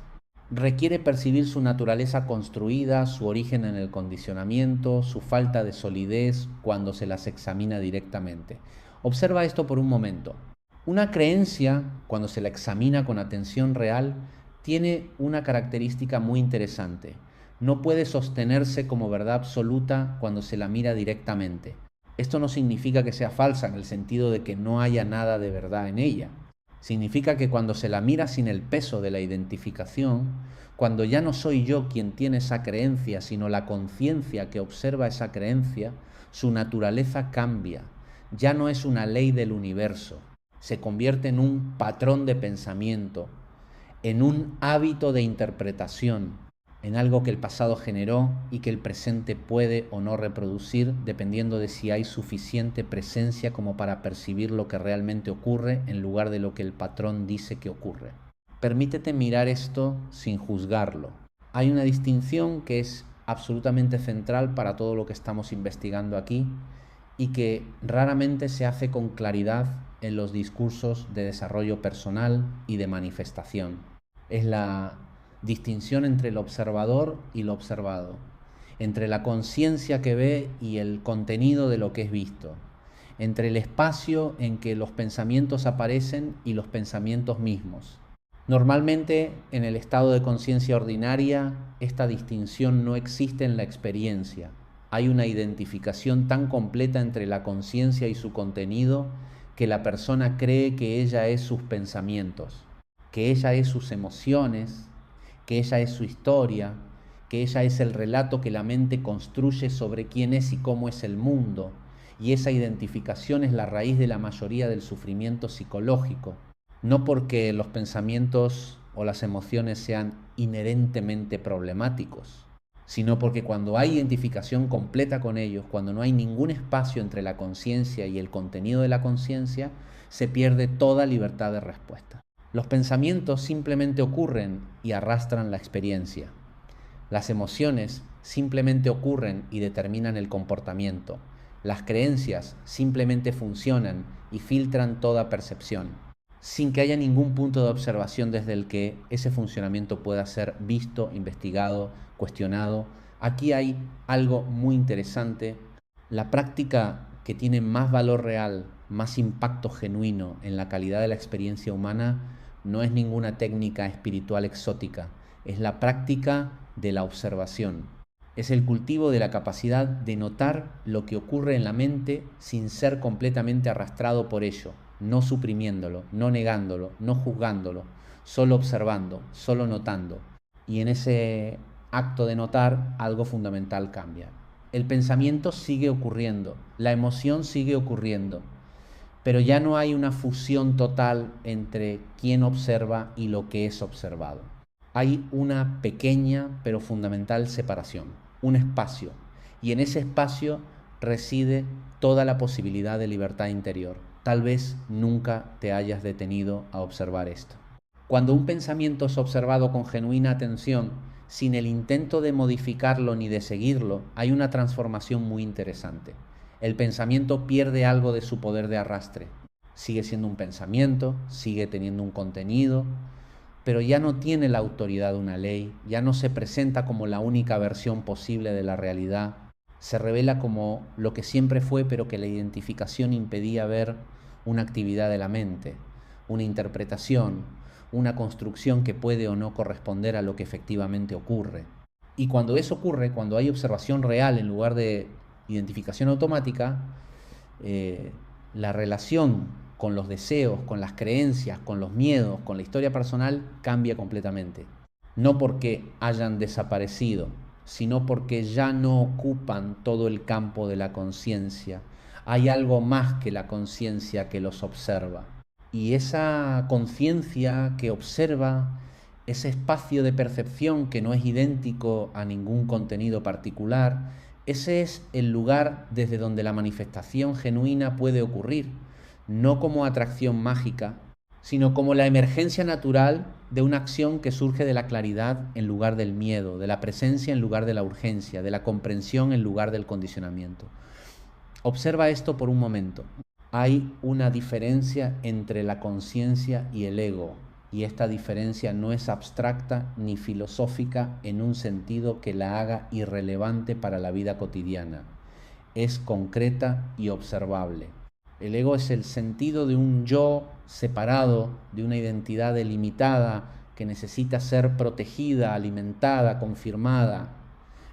requiere percibir su naturaleza construida, su origen en el condicionamiento, su falta de solidez cuando se las examina directamente. Observa esto por un momento. Una creencia, cuando se la examina con atención real, tiene una característica muy interesante. No puede sostenerse como verdad absoluta cuando se la mira directamente. Esto no significa que sea falsa en el sentido de que no haya nada de verdad en ella, Significa que cuando se la mira sin el peso de la identificación, cuando ya no soy yo quien tiene esa creencia, sino la conciencia que observa esa creencia, su naturaleza cambia. Ya no es una ley del universo, se convierte en un patrón de pensamiento, en un hábito de interpretación, en algo que el pasado generó y que el presente puede o no reproducir, dependiendo de si hay suficiente presencia como para percibir lo que realmente ocurre en lugar de lo que el patrón dice que ocurre. Permítete mirar esto sin juzgarlo. Hay una distinción que es absolutamente central para todo lo que estamos investigando aquí y que raramente se hace con claridad en los discursos de desarrollo personal y de manifestación. Es la distinción entre el observador y lo observado, entre la conciencia que ve y el contenido de lo que es visto, entre el espacio en que los pensamientos aparecen y los pensamientos mismos. Normalmente, en el estado de conciencia ordinaria, esta distinción no existe en la experiencia. Hay una identificación tan completa entre la conciencia y su contenido que la persona cree que ella es sus pensamientos, que ella es sus emociones, que ella es su historia, que ella es el relato que la mente construye sobre quién es y cómo es el mundo, y esa identificación es la raíz de la mayoría del sufrimiento psicológico, no porque los pensamientos o las emociones sean inherentemente problemáticos, sino porque cuando hay identificación completa con ellos, cuando no hay ningún espacio entre la conciencia y el contenido de la conciencia, se pierde toda libertad de respuesta. Los pensamientos simplemente ocurren y arrastran la experiencia. Las emociones simplemente ocurren y determinan el comportamiento. Las creencias simplemente funcionan y filtran toda percepción, sin que haya ningún punto de observación desde el que ese funcionamiento pueda ser visto, investigado, cuestionado. Aquí hay algo muy interesante. La práctica que tiene más valor real, más impacto genuino en la calidad de la experiencia humana, no es ninguna técnica espiritual exótica, es la práctica de la observación. Es el cultivo de la capacidad de notar lo que ocurre en la mente sin ser completamente arrastrado por ello, no suprimiéndolo, no negándolo, no juzgándolo, solo observando, solo notando. Y en ese acto de notar, algo fundamental cambia. El pensamiento sigue ocurriendo, la emoción sigue ocurriendo, pero ya no hay una fusión total entre quien observa y lo que es observado. Hay una pequeña pero fundamental separación, un espacio, y en ese espacio reside toda la posibilidad de libertad interior. Tal vez nunca te hayas detenido a observar esto. Cuando un pensamiento es observado con genuina atención, sin el intento de modificarlo ni de seguirlo, hay una transformación muy interesante. El pensamiento pierde algo de su poder de arrastre. Sigue siendo un pensamiento, sigue teniendo un contenido, pero ya no tiene la autoridad de una ley, ya no se presenta como la única versión posible de la realidad, se revela como lo que siempre fue, pero que la identificación impedía ver una actividad de la mente, una interpretación, una construcción que puede o no corresponder a lo que efectivamente ocurre. Y cuando eso ocurre, cuando hay observación real en lugar de identificación automática, la relación con los deseos, con las creencias, con los miedos, con la historia personal cambia completamente. No porque hayan desaparecido, sino porque ya no ocupan todo el campo de la conciencia. Hay algo más que la conciencia que los observa. Y esa conciencia que observa, ese espacio de percepción que no es idéntico a ningún contenido particular, ese es el lugar desde donde la manifestación genuina puede ocurrir, no como atracción mágica, sino como la emergencia natural de una acción que surge de la claridad en lugar del miedo, de la presencia en lugar de la urgencia, de la comprensión en lugar del condicionamiento. Observa esto por un momento. Hay una diferencia entre la conciencia y el ego, y esta diferencia no es abstracta ni filosófica en un sentido que la haga irrelevante para la vida cotidiana. Es concreta y observable. El ego es el sentido de un yo separado, de una identidad delimitada que necesita ser protegida, alimentada, confirmada.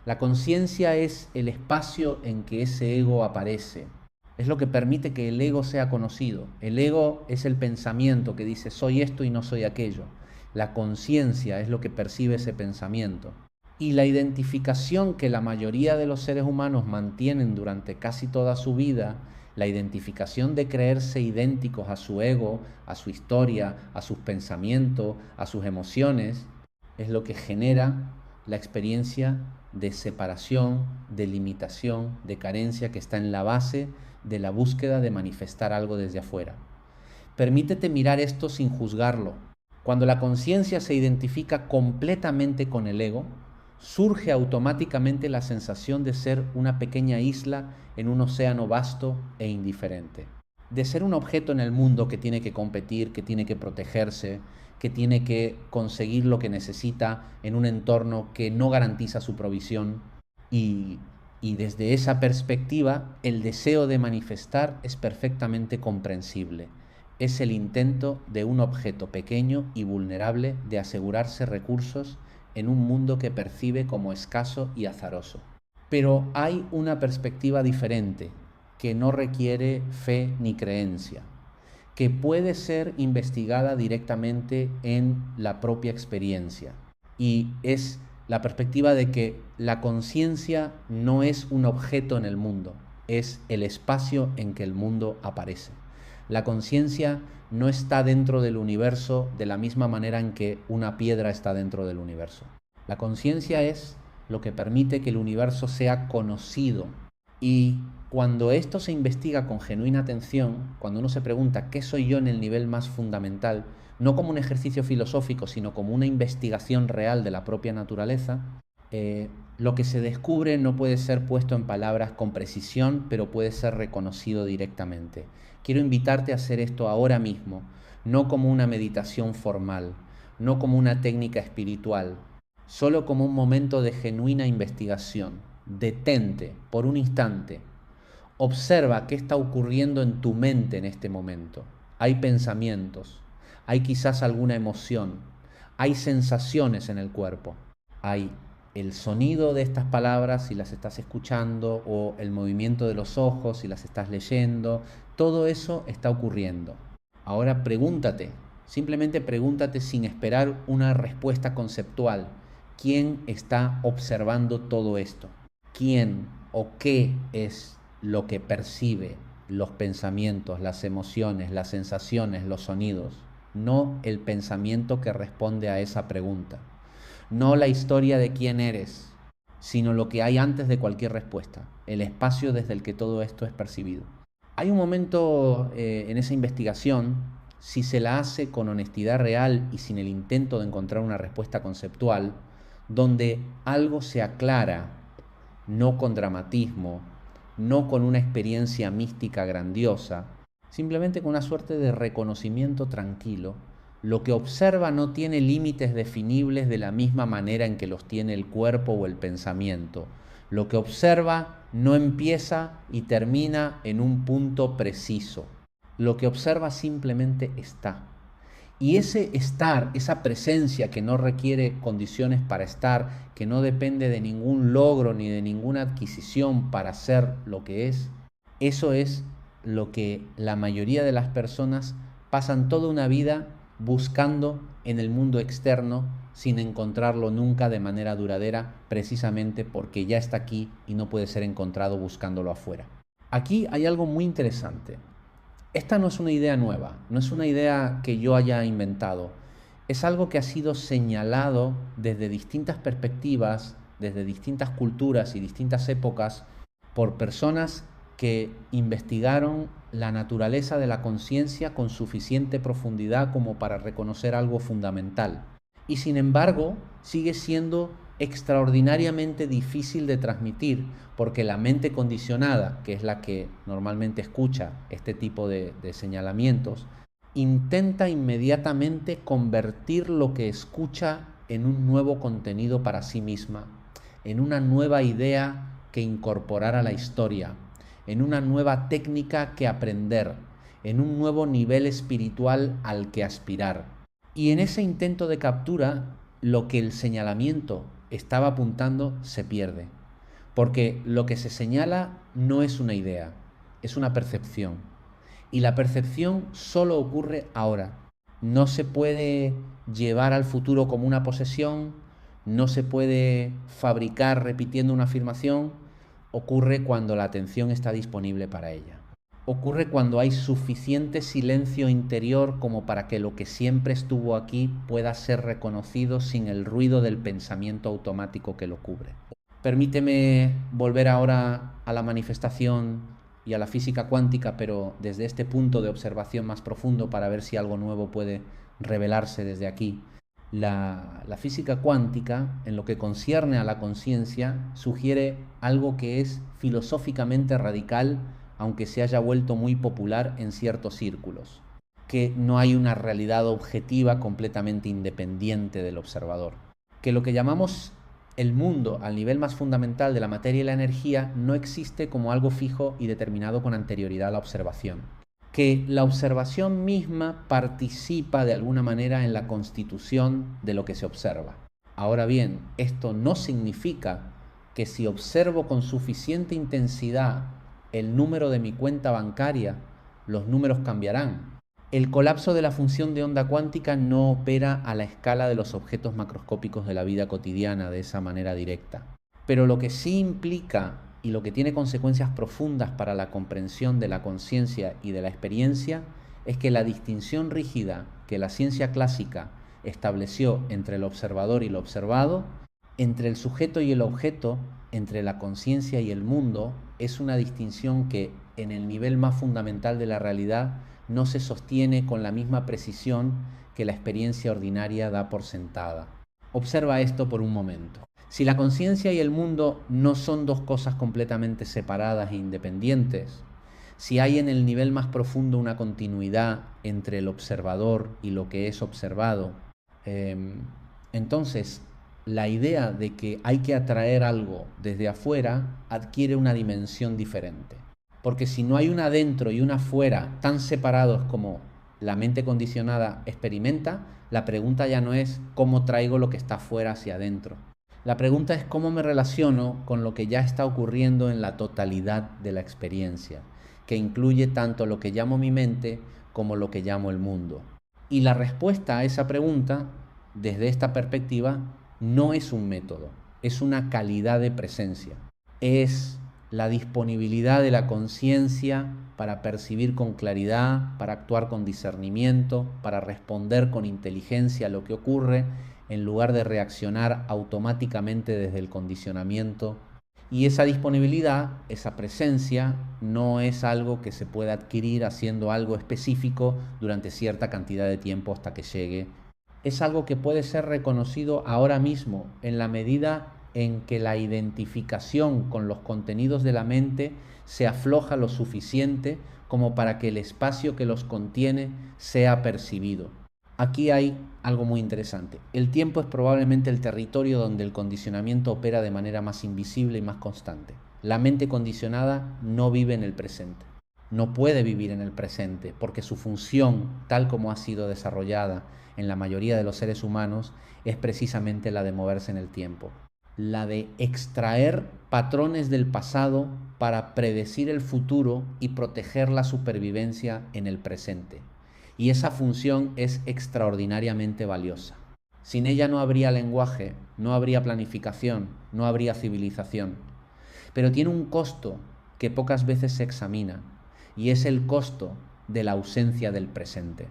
La conciencia es el espacio en que ese ego aparece. Es lo que permite que el ego sea conocido. El ego es el pensamiento que dice soy esto y no soy aquello. La conciencia es lo que percibe ese pensamiento. Y la identificación que la mayoría de los seres humanos mantienen durante casi toda su vida, la identificación de creerse idénticos a su ego, a su historia, a sus pensamientos, a sus emociones, es lo que genera la experiencia de separación, de limitación, de carencia que está en la base de la búsqueda de manifestar algo desde afuera. Permítete mirar esto sin juzgarlo. Cuando la conciencia se identifica completamente con el ego, surge automáticamente la sensación de ser una pequeña isla en un océano vasto e indiferente. De ser un objeto en el mundo que tiene que competir, que tiene que protegerse, que tiene que conseguir lo que necesita en un entorno que no garantiza su provisión. Y desde esa perspectiva, el deseo de manifestar es perfectamente comprensible. Es el intento de un objeto pequeño y vulnerable de asegurarse recursos en un mundo que percibe como escaso y azaroso. Pero hay una perspectiva diferente, que no requiere fe ni creencia, que puede ser investigada directamente en la propia experiencia. Y es la perspectiva de que la conciencia no es un objeto en el mundo, es el espacio en que el mundo aparece. La conciencia no está dentro del universo de la misma manera en que una piedra está dentro del universo. La conciencia es lo que permite que el universo sea conocido. Y cuando esto se investiga con genuina atención, cuando uno se pregunta ¿qué soy yo en el nivel más fundamental? No como un ejercicio filosófico, sino como una investigación real de la propia naturaleza, lo que se descubre no puede ser puesto en palabras con precisión, pero puede ser reconocido directamente. Quiero invitarte a hacer esto ahora mismo, no como una meditación formal, no como una técnica espiritual, solo como un momento de genuina investigación. Detente por un instante. Observa qué está ocurriendo en tu mente en este momento. Hay pensamientos, hay quizás alguna emoción, hay sensaciones en el cuerpo, hay el sonido de estas palabras si las estás escuchando o el movimiento de los ojos si las estás leyendo. Todo eso está ocurriendo. Ahora pregúntate, simplemente pregúntate sin esperar una respuesta conceptual. ¿Quién está observando todo esto? ¿Quién o qué es lo que percibe los pensamientos, las emociones, las sensaciones, los sonidos? No el pensamiento que responde a esa pregunta. No la historia de quién eres, sino lo que hay antes de cualquier respuesta, el espacio desde el que todo esto es percibido. Hay un momento en esa investigación, si se la hace con honestidad real y sin el intento de encontrar una respuesta conceptual, donde algo se aclara, no con dramatismo, no con una experiencia mística grandiosa, simplemente con una suerte de reconocimiento tranquilo. Lo que observa no tiene límites definibles de la misma manera en que los tiene el cuerpo o el pensamiento. Lo que observa no empieza y termina en un punto preciso. Lo que observa simplemente está. Y ese estar, esa presencia que no requiere condiciones para estar, que no depende de ningún logro ni de ninguna adquisición para ser lo que es, eso es lo que la mayoría de las personas pasan toda una vida buscando en el mundo externo sin encontrarlo nunca de manera duradera, precisamente porque ya está aquí y no puede ser encontrado buscándolo afuera. Aquí hay algo muy interesante. Esta no es una idea nueva, no es una idea que yo haya inventado, es algo que ha sido señalado desde distintas perspectivas, desde distintas culturas y distintas épocas, por personas que investigaron la naturaleza de la conciencia con suficiente profundidad como para reconocer algo fundamental. Y sin embargo, sigue siendo extraordinariamente difícil de transmitir, porque la mente condicionada, que es la que normalmente escucha este tipo de señalamientos, intenta inmediatamente convertir lo que escucha en un nuevo contenido para sí misma, en una nueva idea que incorporar a la historia, en una nueva técnica que aprender, en un nuevo nivel espiritual al que aspirar. Y en ese intento de captura, lo que el señalamiento estaba apuntando se pierde, porque lo que se señala no es una idea, es una percepción. Y la percepción solo ocurre ahora. No se puede llevar al futuro como una posesión, no se puede fabricar repitiendo una afirmación, ocurre cuando la atención está disponible para ella. Ocurre cuando hay suficiente silencio interior como para que lo que siempre estuvo aquí pueda ser reconocido sin el ruido del pensamiento automático que lo cubre. Permíteme volver ahora a la manifestación y a la física cuántica, pero desde este punto de observación más profundo para ver si algo nuevo puede revelarse desde aquí. La física cuántica, en lo que concierne a la conciencia, sugiere algo que es filosóficamente radical, aunque se haya vuelto muy popular en ciertos círculos, que no hay una realidad objetiva completamente independiente del observador, que lo que llamamos el mundo al nivel más fundamental de la materia y la energía no existe como algo fijo y determinado con anterioridad a la observación, que la observación misma participa de alguna manera en la constitución de lo que se observa. Ahora bien, esto no significa que si observo con suficiente intensidad el número de mi cuenta bancaria, los números cambiarán. El colapso de la función de onda cuántica no opera a la escala de los objetos macroscópicos de la vida cotidiana de esa manera directa. Pero lo que sí implica y lo que tiene consecuencias profundas para la comprensión de la conciencia y de la experiencia es que la distinción rígida que la ciencia clásica estableció entre el observador y lo observado, entre el sujeto y el objeto, entre la conciencia y el mundo, es una distinción que en el nivel más fundamental de la realidad no se sostiene con la misma precisión que la experiencia ordinaria da por sentada. Observa esto por un momento. Si la conciencia y el mundo no son dos cosas completamente separadas e independientes, si hay en el nivel más profundo una continuidad entre el observador y lo que es observado, entonces la idea de que hay que atraer algo desde afuera adquiere una dimensión diferente. Porque si no hay un adentro y un afuera tan separados como la mente condicionada experimenta, la pregunta ya no es cómo traigo lo que está afuera hacia adentro. La pregunta es cómo me relaciono con lo que ya está ocurriendo en la totalidad de la experiencia, que incluye tanto lo que llamo mi mente como lo que llamo el mundo. Y la respuesta a esa pregunta, desde esta perspectiva, no es un método, es una calidad de presencia. Es la disponibilidad de la conciencia para percibir con claridad, para actuar con discernimiento, para responder con inteligencia a lo que ocurre, en lugar de reaccionar automáticamente desde el condicionamiento. Y esa disponibilidad, esa presencia, no es algo que se pueda adquirir haciendo algo específico durante cierta cantidad de tiempo hasta que llegue. Es algo que puede ser reconocido ahora mismo en la medida en que la identificación con los contenidos de la mente se afloja lo suficiente como para que el espacio que los contiene sea percibido. Aquí hay algo muy interesante. El tiempo es probablemente el territorio donde el condicionamiento opera de manera más invisible y más constante. La mente condicionada no vive en el presente. No puede vivir en el presente porque su función, tal como ha sido desarrollada en la mayoría de los seres humanos, es precisamente la de moverse en el tiempo. La de extraer patrones del pasado para predecir el futuro y proteger la supervivencia en el presente. Y esa función es extraordinariamente valiosa. Sin ella no habría lenguaje, no habría planificación, no habría civilización. Pero tiene un costo que pocas veces se examina, y es el costo de la ausencia del presente.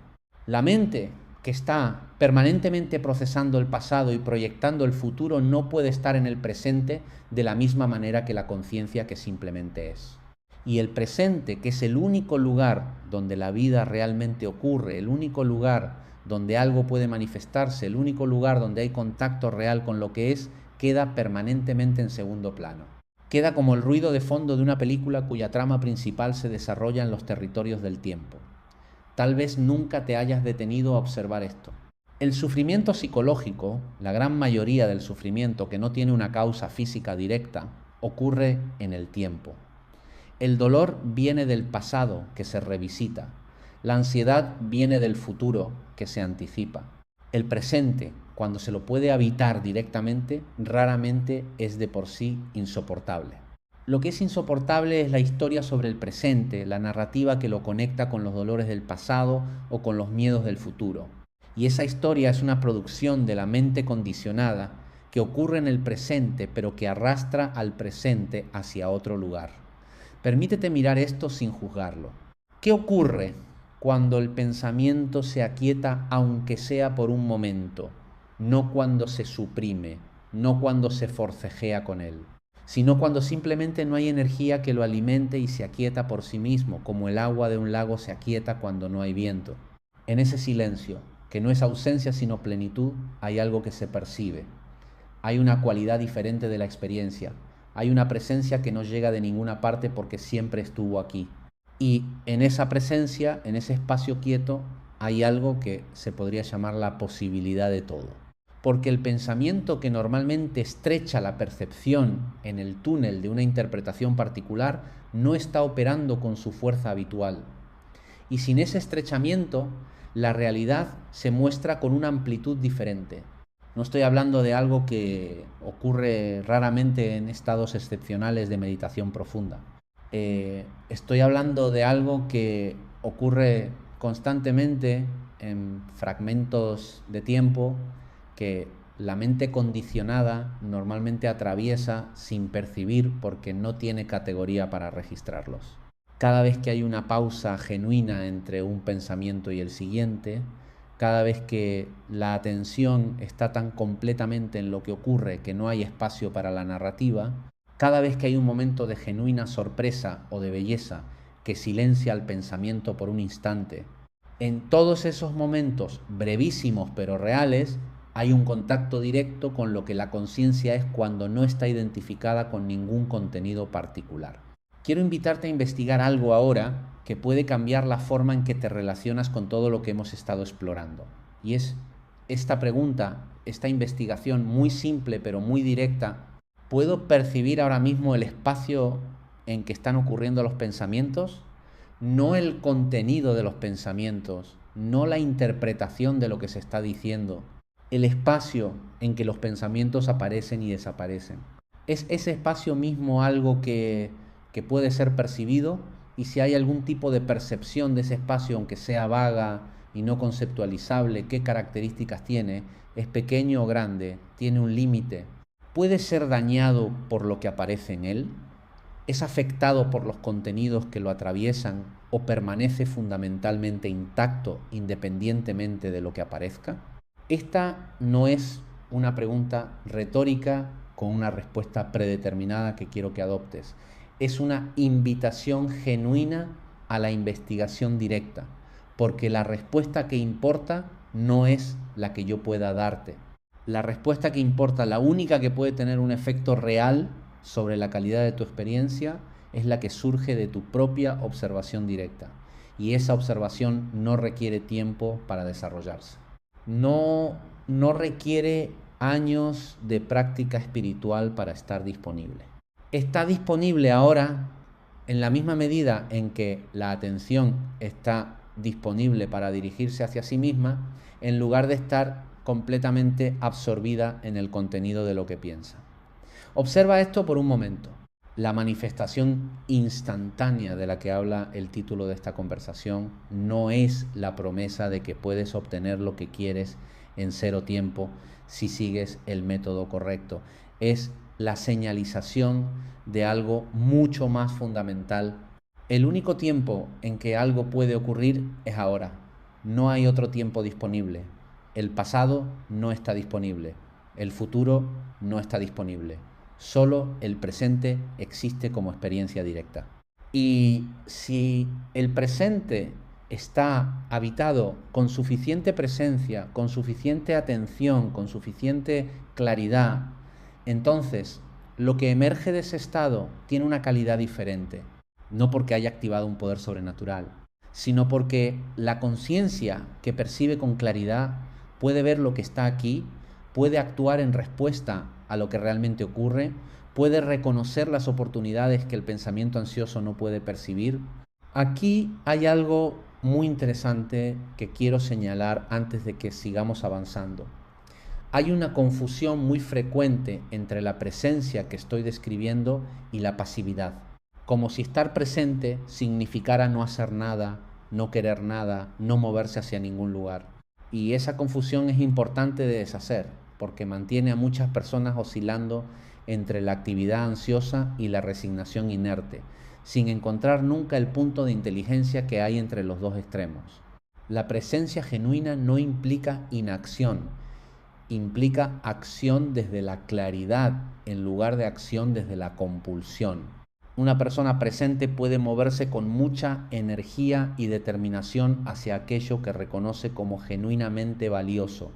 La mente, que está permanentemente procesando el pasado y proyectando el futuro, no puede estar en el presente de la misma manera que la conciencia, que simplemente es. Y el presente, que es el único lugar donde la vida realmente ocurre, el único lugar donde algo puede manifestarse, el único lugar donde hay contacto real con lo que es, queda permanentemente en segundo plano. Queda como el ruido de fondo de una película cuya trama principal se desarrolla en los territorios del tiempo. Tal vez nunca te hayas detenido a observar esto. El sufrimiento psicológico, la gran mayoría del sufrimiento que no tiene una causa física directa, ocurre en el tiempo. El dolor viene del pasado, que se revisita. La ansiedad viene del futuro, que se anticipa. El presente, cuando se lo puede habitar directamente, raramente es de por sí insoportable. Lo que es insoportable es la historia sobre el presente, la narrativa que lo conecta con los dolores del pasado o con los miedos del futuro. Y esa historia es una producción de la mente condicionada que ocurre en el presente, pero que arrastra al presente hacia otro lugar. Permítete mirar esto sin juzgarlo. ¿Qué ocurre cuando el pensamiento se aquieta, aunque sea por un momento? No cuando se suprime, no cuando se forcejea con él, sino cuando simplemente no hay energía que lo alimente y se aquieta por sí mismo, como el agua de un lago se aquieta cuando no hay viento. En ese silencio, que no es ausencia sino plenitud, hay algo que se percibe. Hay una cualidad diferente de la experiencia. Hay una presencia que no llega de ninguna parte porque siempre estuvo aquí. Y en esa presencia, en ese espacio quieto, hay algo que se podría llamar la posibilidad de todo. Porque el pensamiento que normalmente estrecha la percepción en el túnel de una interpretación particular no está operando con su fuerza habitual. Y sin ese estrechamiento, la realidad se muestra con una amplitud diferente. No estoy hablando de algo que ocurre raramente en estados excepcionales de meditación profunda. Estoy hablando de algo que ocurre constantemente en fragmentos de tiempo que la mente condicionada normalmente atraviesa sin percibir porque no tiene categoría para registrarlos. Cada vez que hay una pausa genuina entre un pensamiento y el siguiente, cada vez que la atención está tan completamente en lo que ocurre que no hay espacio para la narrativa, cada vez que hay un momento de genuina sorpresa o de belleza que silencia al pensamiento por un instante, en todos esos momentos brevísimos pero reales, hay un contacto directo con lo que la conciencia es cuando no está identificada con ningún contenido particular. Quiero invitarte a investigar algo ahora que puede cambiar la forma en que te relacionas con todo lo que hemos estado explorando. Y es esta pregunta, esta investigación muy simple pero muy directa. ¿Puedo percibir ahora mismo el espacio en que están ocurriendo los pensamientos? No el contenido de los pensamientos, no la interpretación de lo que se está diciendo, el espacio en que los pensamientos aparecen y desaparecen. ¿Es ese espacio mismo algo que puede ser percibido? Y si hay algún tipo de percepción de ese espacio, aunque sea vaga y no conceptualizable, ¿qué características tiene? ¿Es pequeño o grande? ¿Tiene un límite? ¿Puede ser dañado por lo que aparece en él? ¿Es afectado por los contenidos que lo atraviesan o permanece fundamentalmente intacto independientemente de lo que aparezca? Esta no es una pregunta retórica con una respuesta predeterminada que quiero que adoptes. Es una invitación genuina a la investigación directa, porque la respuesta que importa no es la que yo pueda darte. La respuesta que importa, la única que puede tener un efecto real sobre la calidad de tu experiencia, es la que surge de tu propia observación directa. Y esa observación no requiere tiempo para desarrollarse. No requiere años de práctica espiritual para estar disponible. Está disponible ahora en la misma medida en que la atención está disponible para dirigirse hacia sí misma, en lugar de estar completamente absorbida en el contenido de lo que piensa. Observa esto por un momento. La manifestación instantánea de la que habla el título de esta conversación no es la promesa de que puedes obtener lo que quieres en cero tiempo si sigues el método correcto. Es la señalización de algo mucho más fundamental. El único tiempo en que algo puede ocurrir es ahora. No hay otro tiempo disponible. El pasado no está disponible. El futuro no está disponible. Solo el presente existe como experiencia directa. Y si el presente está habitado con suficiente presencia, con suficiente atención, con suficiente claridad, entonces lo que emerge de ese estado tiene una calidad diferente. No porque haya activado un poder sobrenatural, sino porque la conciencia que percibe con claridad puede ver lo que está aquí, puede actuar en respuesta a lo que realmente ocurre, puede reconocer las oportunidades que el pensamiento ansioso no puede percibir. Aquí hay algo muy interesante que quiero señalar antes de que sigamos avanzando. Hay una confusión muy frecuente entre la presencia que estoy describiendo y la pasividad, como si estar presente significara no hacer nada, no querer nada, no moverse hacia ningún lugar. Y esa confusión es importante de deshacer, porque mantiene a muchas personas oscilando entre la actividad ansiosa y la resignación inerte, sin encontrar nunca el punto de inteligencia que hay entre los dos extremos. La presencia genuina no implica inacción, implica acción desde la claridad en lugar de acción desde la compulsión. Una persona presente puede moverse con mucha energía y determinación hacia aquello que reconoce como genuinamente valioso.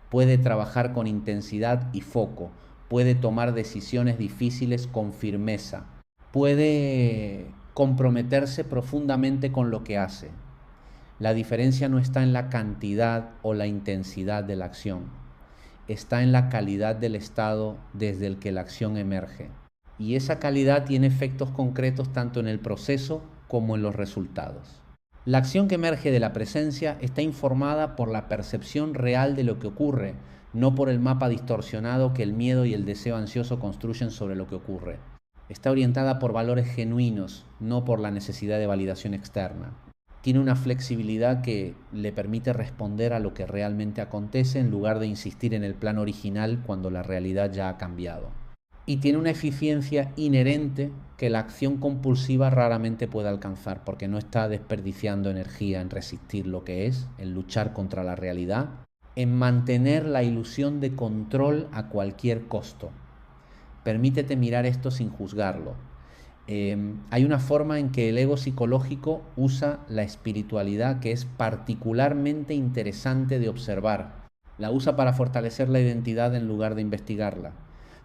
Puede trabajar con intensidad y foco. Puede tomar decisiones difíciles con firmeza. Puede comprometerse profundamente con lo que hace. La diferencia no está en la cantidad o la intensidad de la acción. Está en la calidad del estado desde el que la acción emerge. Y esa calidad tiene efectos concretos tanto en el proceso como en los resultados. La acción que emerge de la presencia está informada por la percepción real de lo que ocurre, no por el mapa distorsionado que el miedo y el deseo ansioso construyen sobre lo que ocurre. Está orientada por valores genuinos, no por la necesidad de validación externa. Tiene una flexibilidad que le permite responder a lo que realmente acontece en lugar de insistir en el plan original cuando la realidad ya ha cambiado. Y tiene una eficiencia inherente que la acción compulsiva raramente puede alcanzar, porque no está desperdiciando energía en resistir lo que es, en luchar contra la realidad, en mantener la ilusión de control a cualquier costo. Permítete mirar esto sin juzgarlo. Hay una forma en que el ego psicológico usa la espiritualidad que es particularmente interesante de observar. La usa para fortalecer la identidad en lugar de investigarla.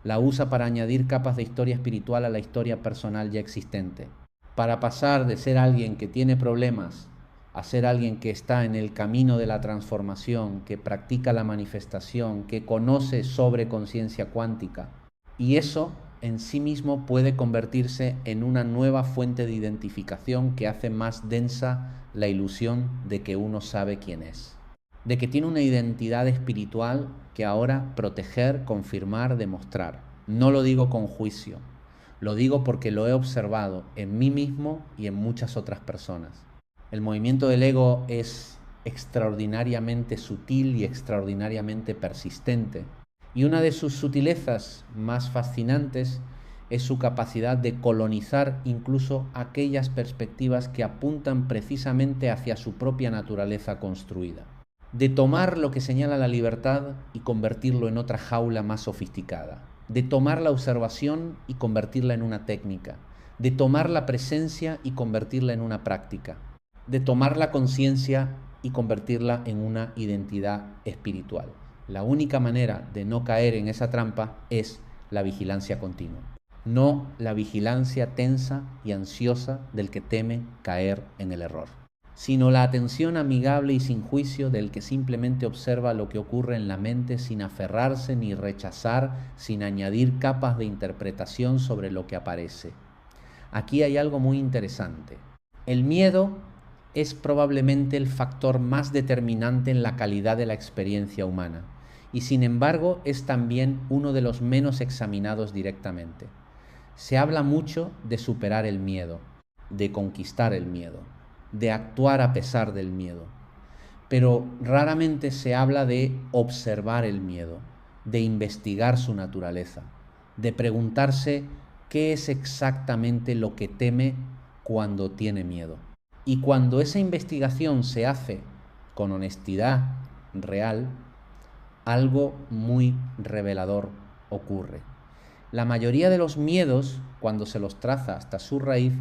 La usa para añadir capas de historia espiritual a la historia personal ya existente. Para pasar de ser alguien que tiene problemas a ser alguien que está en el camino de la transformación, que practica la manifestación, que conoce sobre conciencia cuántica. Y eso en sí mismo puede convertirse en una nueva fuente de identificación que hace más densa la ilusión de que uno sabe quién es, de que tiene una identidad espiritual que ahora proteger, confirmar, demostrar. No lo digo con juicio, lo digo porque lo he observado en mí mismo y en muchas otras personas. El movimiento del ego es extraordinariamente sutil y extraordinariamente persistente. Y una de sus sutilezas más fascinantes es su capacidad de colonizar incluso aquellas perspectivas que apuntan precisamente hacia su propia naturaleza construida. De tomar lo que señala la libertad y convertirlo en otra jaula más sofisticada. De tomar la observación y convertirla en una técnica. De tomar la presencia y convertirla en una práctica. De tomar la conciencia y convertirla en una identidad espiritual. La única manera de no caer en esa trampa es la vigilancia continua, no la vigilancia tensa y ansiosa del que teme caer en el error, sino la atención amigable y sin juicio del que simplemente observa lo que ocurre en la mente sin aferrarse ni rechazar, sin añadir capas de interpretación sobre lo que aparece. Aquí hay algo muy interesante. El miedo es probablemente el factor más determinante en la calidad de la experiencia humana. Y sin embargo es también uno de los menos examinados directamente. Se habla mucho de superar el miedo, de conquistar el miedo, de actuar a pesar del miedo, pero raramente se habla de observar el miedo, de investigar su naturaleza, de preguntarse qué es exactamente lo que teme cuando tiene miedo. Y cuando esa investigación se hace con honestidad real, algo muy revelador ocurre. La mayoría de los miedos, cuando se los traza hasta su raíz,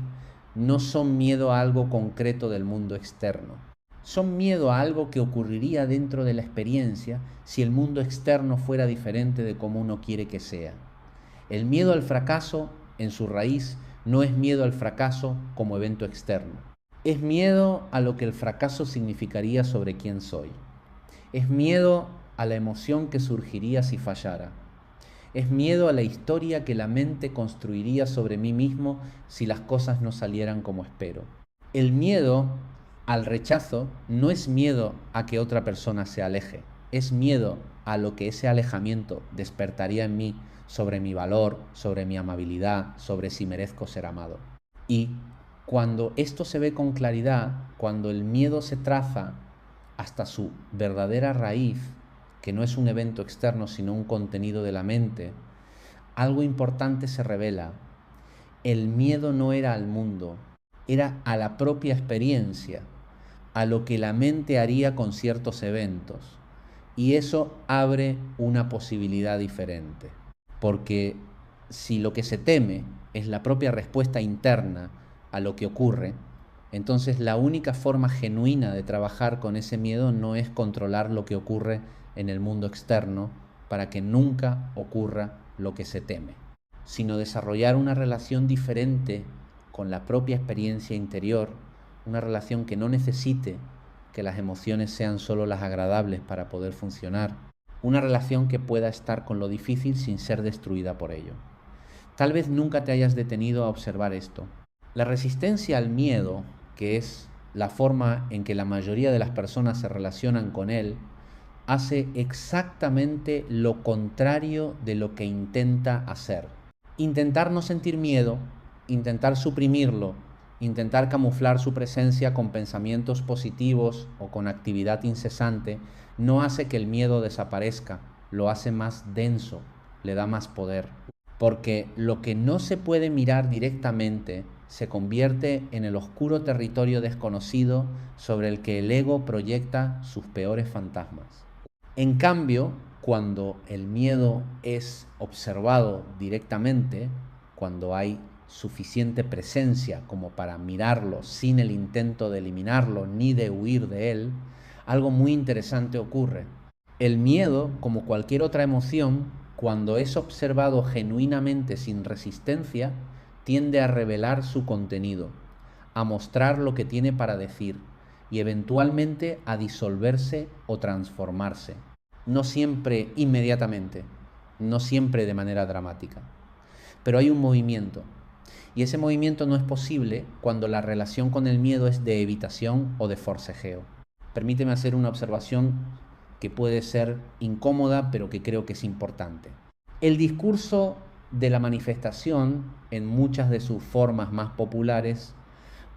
no son miedo a algo concreto del mundo externo. Son miedo a algo que ocurriría dentro de la experiencia si el mundo externo fuera diferente de como uno quiere que sea. El miedo al fracaso, en su raíz, no es miedo al fracaso como evento externo. Es miedo a lo que el fracaso significaría sobre quién soy. Es miedo a la emoción que surgiría si fallara. Es miedo a la historia que la mente construiría sobre mí mismo si las cosas no salieran como espero. El miedo al rechazo no es miedo a que otra persona se aleje, es miedo a lo que ese alejamiento despertaría en mí sobre mi valor, sobre mi amabilidad, sobre si merezco ser amado. Y cuando esto se ve con claridad, cuando el miedo se traza hasta su verdadera raíz, que no es un evento externo sino un contenido de la mente, algo importante se revela. El miedo no era al mundo, era a la propia experiencia, a lo que la mente haría con ciertos eventos. Y eso abre una posibilidad diferente. Porque si lo que se teme es la propia respuesta interna a lo que ocurre, entonces la única forma genuina de trabajar con ese miedo no es controlar lo que ocurre en el mundo externo para que nunca ocurra lo que se teme, sino desarrollar una relación diferente con la propia experiencia interior, una relación que no necesite que las emociones sean solo las agradables para poder funcionar, una relación que pueda estar con lo difícil sin ser destruida por ello. Tal vez nunca te hayas detenido a observar esto. La resistencia al miedo, que es la forma en que la mayoría de las personas se relacionan con él, hace exactamente lo contrario de lo que intenta hacer. Intentar no sentir miedo, intentar suprimirlo, intentar camuflar su presencia con pensamientos positivos o con actividad incesante, no hace que el miedo desaparezca, lo hace más denso, le da más poder. Porque lo que no se puede mirar directamente se convierte en el oscuro territorio desconocido sobre el que el ego proyecta sus peores fantasmas. En cambio, cuando el miedo es observado directamente, cuando hay suficiente presencia como para mirarlo sin el intento de eliminarlo ni de huir de él, algo muy interesante ocurre. El miedo, como cualquier otra emoción, cuando es observado genuinamente sin resistencia, tiende a revelar su contenido, a mostrar lo que tiene para decir y eventualmente a disolverse o transformarse. No siempre inmediatamente, no siempre de manera dramática. Pero hay un movimiento. Y ese movimiento no es posible cuando la relación con el miedo es de evitación o de forcejeo. Permíteme hacer una observación que puede ser incómoda, pero que creo que es importante. El discurso de la manifestación, en muchas de sus formas más populares,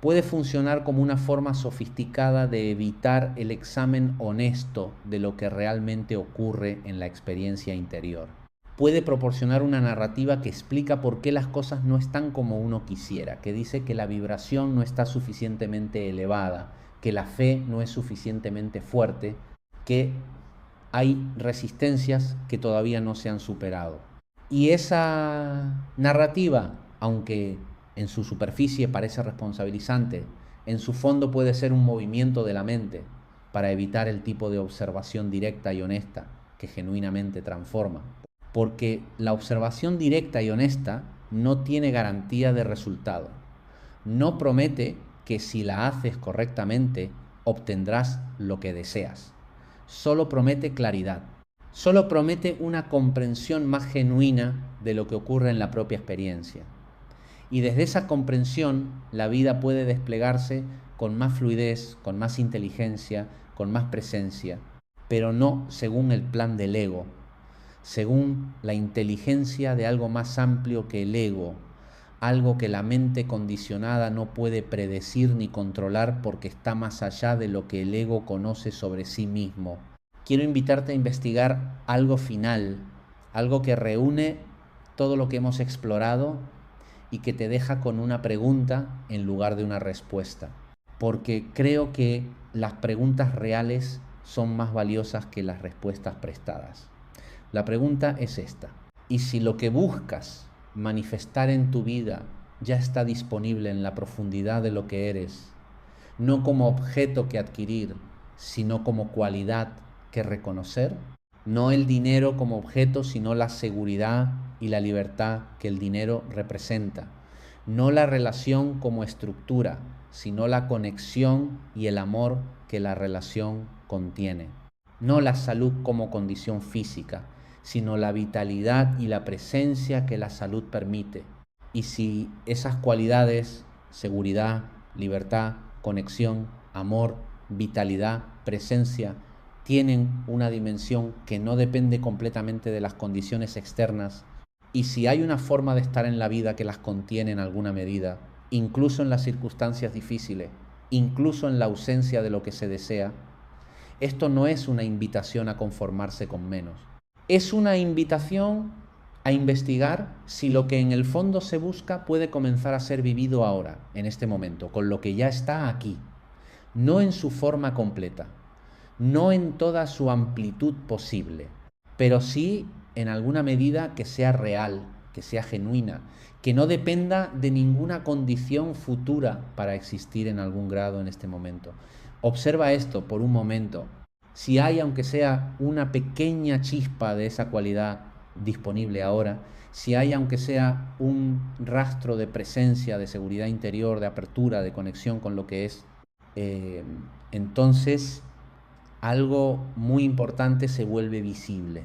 puede funcionar como una forma sofisticada de evitar el examen honesto de lo que realmente ocurre en la experiencia interior. Puede proporcionar una narrativa que explica por qué las cosas no están como uno quisiera, que dice que la vibración no está suficientemente elevada, que la fe no es suficientemente fuerte, que hay resistencias que todavía no se han superado. Y esa narrativa, aunque en su superficie parece responsabilizante, en su fondo puede ser un movimiento de la mente para evitar el tipo de observación directa y honesta que genuinamente transforma. Porque la observación directa y honesta no tiene garantía de resultado. No promete que si la haces correctamente obtendrás lo que deseas. Solo promete claridad. Solo promete una comprensión más genuina de lo que ocurre en la propia experiencia. Y desde esa comprensión la vida puede desplegarse con más fluidez, con más inteligencia, con más presencia, pero no según el plan del ego, según la inteligencia de algo más amplio que el ego, algo que la mente condicionada no puede predecir ni controlar porque está más allá de lo que el ego conoce sobre sí mismo. Quiero invitarte a investigar algo final, algo que reúne todo lo que hemos explorado y que te deja con una pregunta en lugar de una respuesta. Porque creo que las preguntas reales son más valiosas que las respuestas prestadas. La pregunta es esta: ¿y si lo que buscas manifestar en tu vida ya está disponible en la profundidad de lo que eres, no como objeto que adquirir, sino como cualidad que reconocer? No el dinero como objeto, sino la seguridad y la libertad que el dinero representa. No la relación como estructura, sino la conexión y el amor que la relación contiene. No la salud como condición física, sino la vitalidad y la presencia que la salud permite. Y si esas cualidades, seguridad, libertad, conexión, amor, vitalidad, presencia, tienen una dimensión que no depende completamente de las condiciones externas, y si hay una forma de estar en la vida que las contiene en alguna medida, incluso en las circunstancias difíciles, incluso en la ausencia de lo que se desea, esto no es una invitación a conformarse con menos. Es una invitación a investigar si lo que en el fondo se busca puede comenzar a ser vivido ahora, en este momento, con lo que ya está aquí, no en su forma completa, no en toda su amplitud posible, pero sí en alguna medida que sea real, que sea genuina, que no dependa de ninguna condición futura para existir en algún grado en este momento. Observa esto por un momento. Si hay, aunque sea una pequeña chispa de esa cualidad disponible ahora, si hay, aunque sea un rastro de presencia, de seguridad interior, de apertura, de conexión con lo que es, eh, entonces algo muy importante se vuelve visible,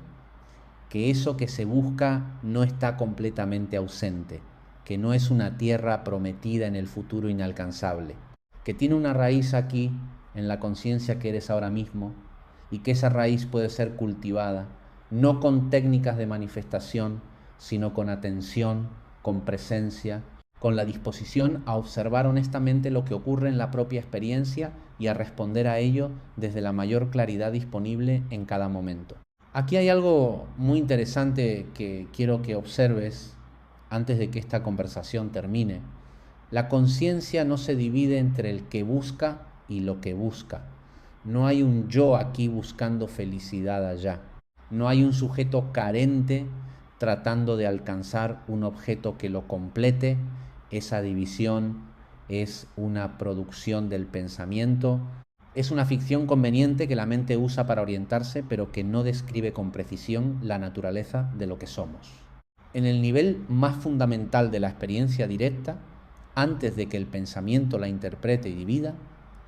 que eso que se busca no está completamente ausente, que no es una tierra prometida en el futuro inalcanzable, que tiene una raíz aquí en la conciencia que eres ahora mismo, y que esa raíz puede ser cultivada, no con técnicas de manifestación, sino con atención, con presencia, con la disposición a observar honestamente lo que ocurre en la propia experiencia y a responder a ello desde la mayor claridad disponible en cada momento. Aquí hay algo muy interesante que quiero que observes antes de que esta conversación termine. La conciencia no se divide entre el que busca y lo que busca. No hay un yo aquí buscando felicidad allá. No hay un sujeto carente tratando de alcanzar un objeto que lo complete. Esa división es una producción del pensamiento. Es una ficción conveniente que la mente usa para orientarse, pero que no describe con precisión la naturaleza de lo que somos. En el nivel más fundamental de la experiencia directa, antes de que el pensamiento la interprete y divida,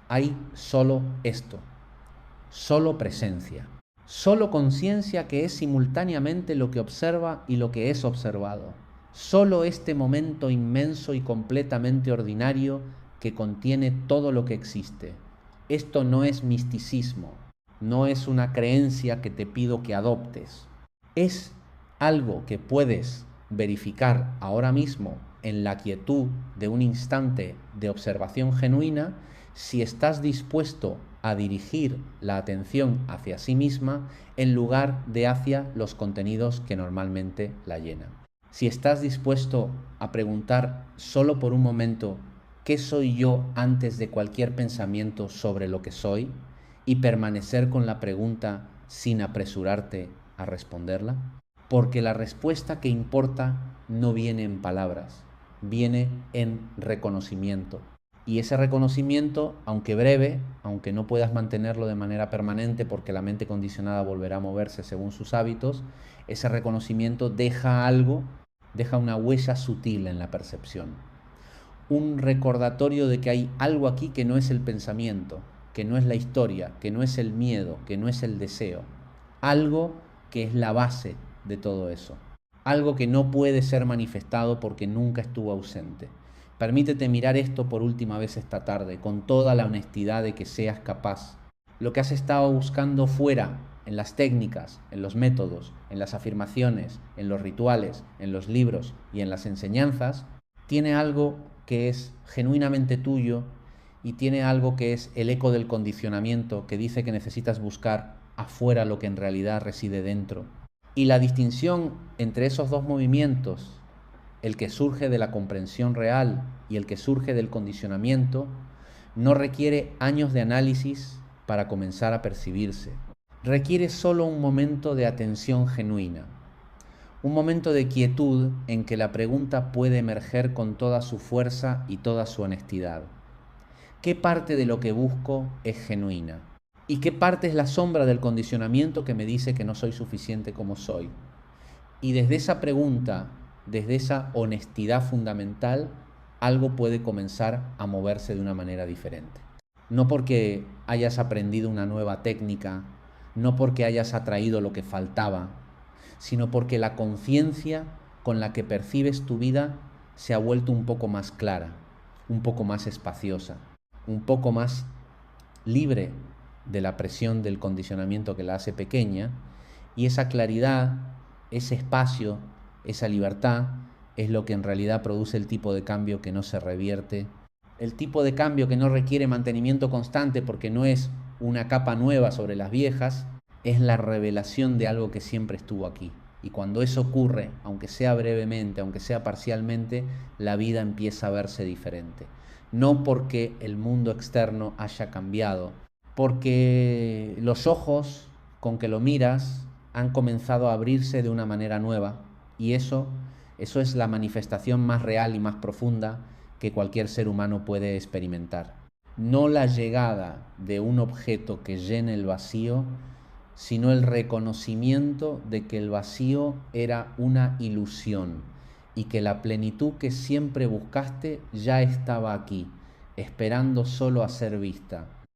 hay solo esto, solo presencia, solo conciencia que es simultáneamente lo que observa y lo que es observado, solo este momento inmenso y completamente ordinario que contiene todo lo que existe. Esto no es misticismo, no es una creencia que te pido que adoptes, es algo que puedes verificar ahora mismo en la quietud de un instante de observación genuina si estás dispuesto a dirigir la atención hacia sí misma en lugar de hacia los contenidos que normalmente la llenan. Si estás dispuesto a preguntar solo por un momento ¿qué soy yo antes de cualquier pensamiento sobre lo que soy? Y permanecer con la pregunta sin apresurarte a responderla. Porque la respuesta que importa no viene en palabras, viene en reconocimiento. Y ese reconocimiento, aunque breve, aunque no puedas mantenerlo de manera permanente porque la mente condicionada volverá a moverse según sus hábitos, ese reconocimiento deja algo, deja una huella sutil en la percepción. Un recordatorio de que hay algo aquí que no es el pensamiento, que no es la historia, que no es el miedo, que no es el deseo. Algo que es la base de todo eso. Algo que no puede ser manifestado porque nunca estuvo ausente. Permítete mirar esto por última vez esta tarde, con toda la honestidad de que seas capaz. Lo que has estado buscando fuera, en las técnicas, en los métodos, en las afirmaciones, en los rituales, en los libros y en las enseñanzas, tiene algo que es genuinamente tuyo y tiene algo que es el eco del condicionamiento que dice que necesitas buscar afuera lo que en realidad reside dentro. Y la distinción entre esos dos movimientos, el que surge de la comprensión real y el que surge del condicionamiento, no requiere años de análisis para comenzar a percibirse. Requiere solo un momento de atención genuina, un momento de quietud en que la pregunta puede emerger con toda su fuerza y toda su honestidad. ¿Qué parte de lo que busco es genuina? ¿Y qué parte es la sombra del condicionamiento que me dice que no soy suficiente como soy? Y desde esa pregunta, desde esa honestidad fundamental, algo puede comenzar a moverse de una manera diferente. No porque hayas aprendido una nueva técnica, no porque hayas atraído lo que faltaba, sino porque la conciencia con la que percibes tu vida se ha vuelto un poco más clara, un poco más espaciosa, un poco más libre de la presión del condicionamiento que la hace pequeña, y esa claridad, ese espacio, esa libertad es lo que en realidad produce el tipo de cambio que no se revierte, el tipo de cambio que no requiere mantenimiento constante porque no es una capa nueva sobre las viejas, es la revelación de algo que siempre estuvo aquí. Y cuando eso ocurre, aunque sea brevemente, aunque sea parcialmente, la vida empieza a verse diferente. No porque el mundo externo haya cambiado, porque los ojos con que lo miras han comenzado a abrirse de una manera nueva, y eso es la manifestación más real y más profunda que cualquier ser humano puede experimentar. No la llegada de un objeto que llene el vacío, sino el reconocimiento de que el vacío era una ilusión y que la plenitud que siempre buscaste ya estaba aquí, esperando solo a ser vista.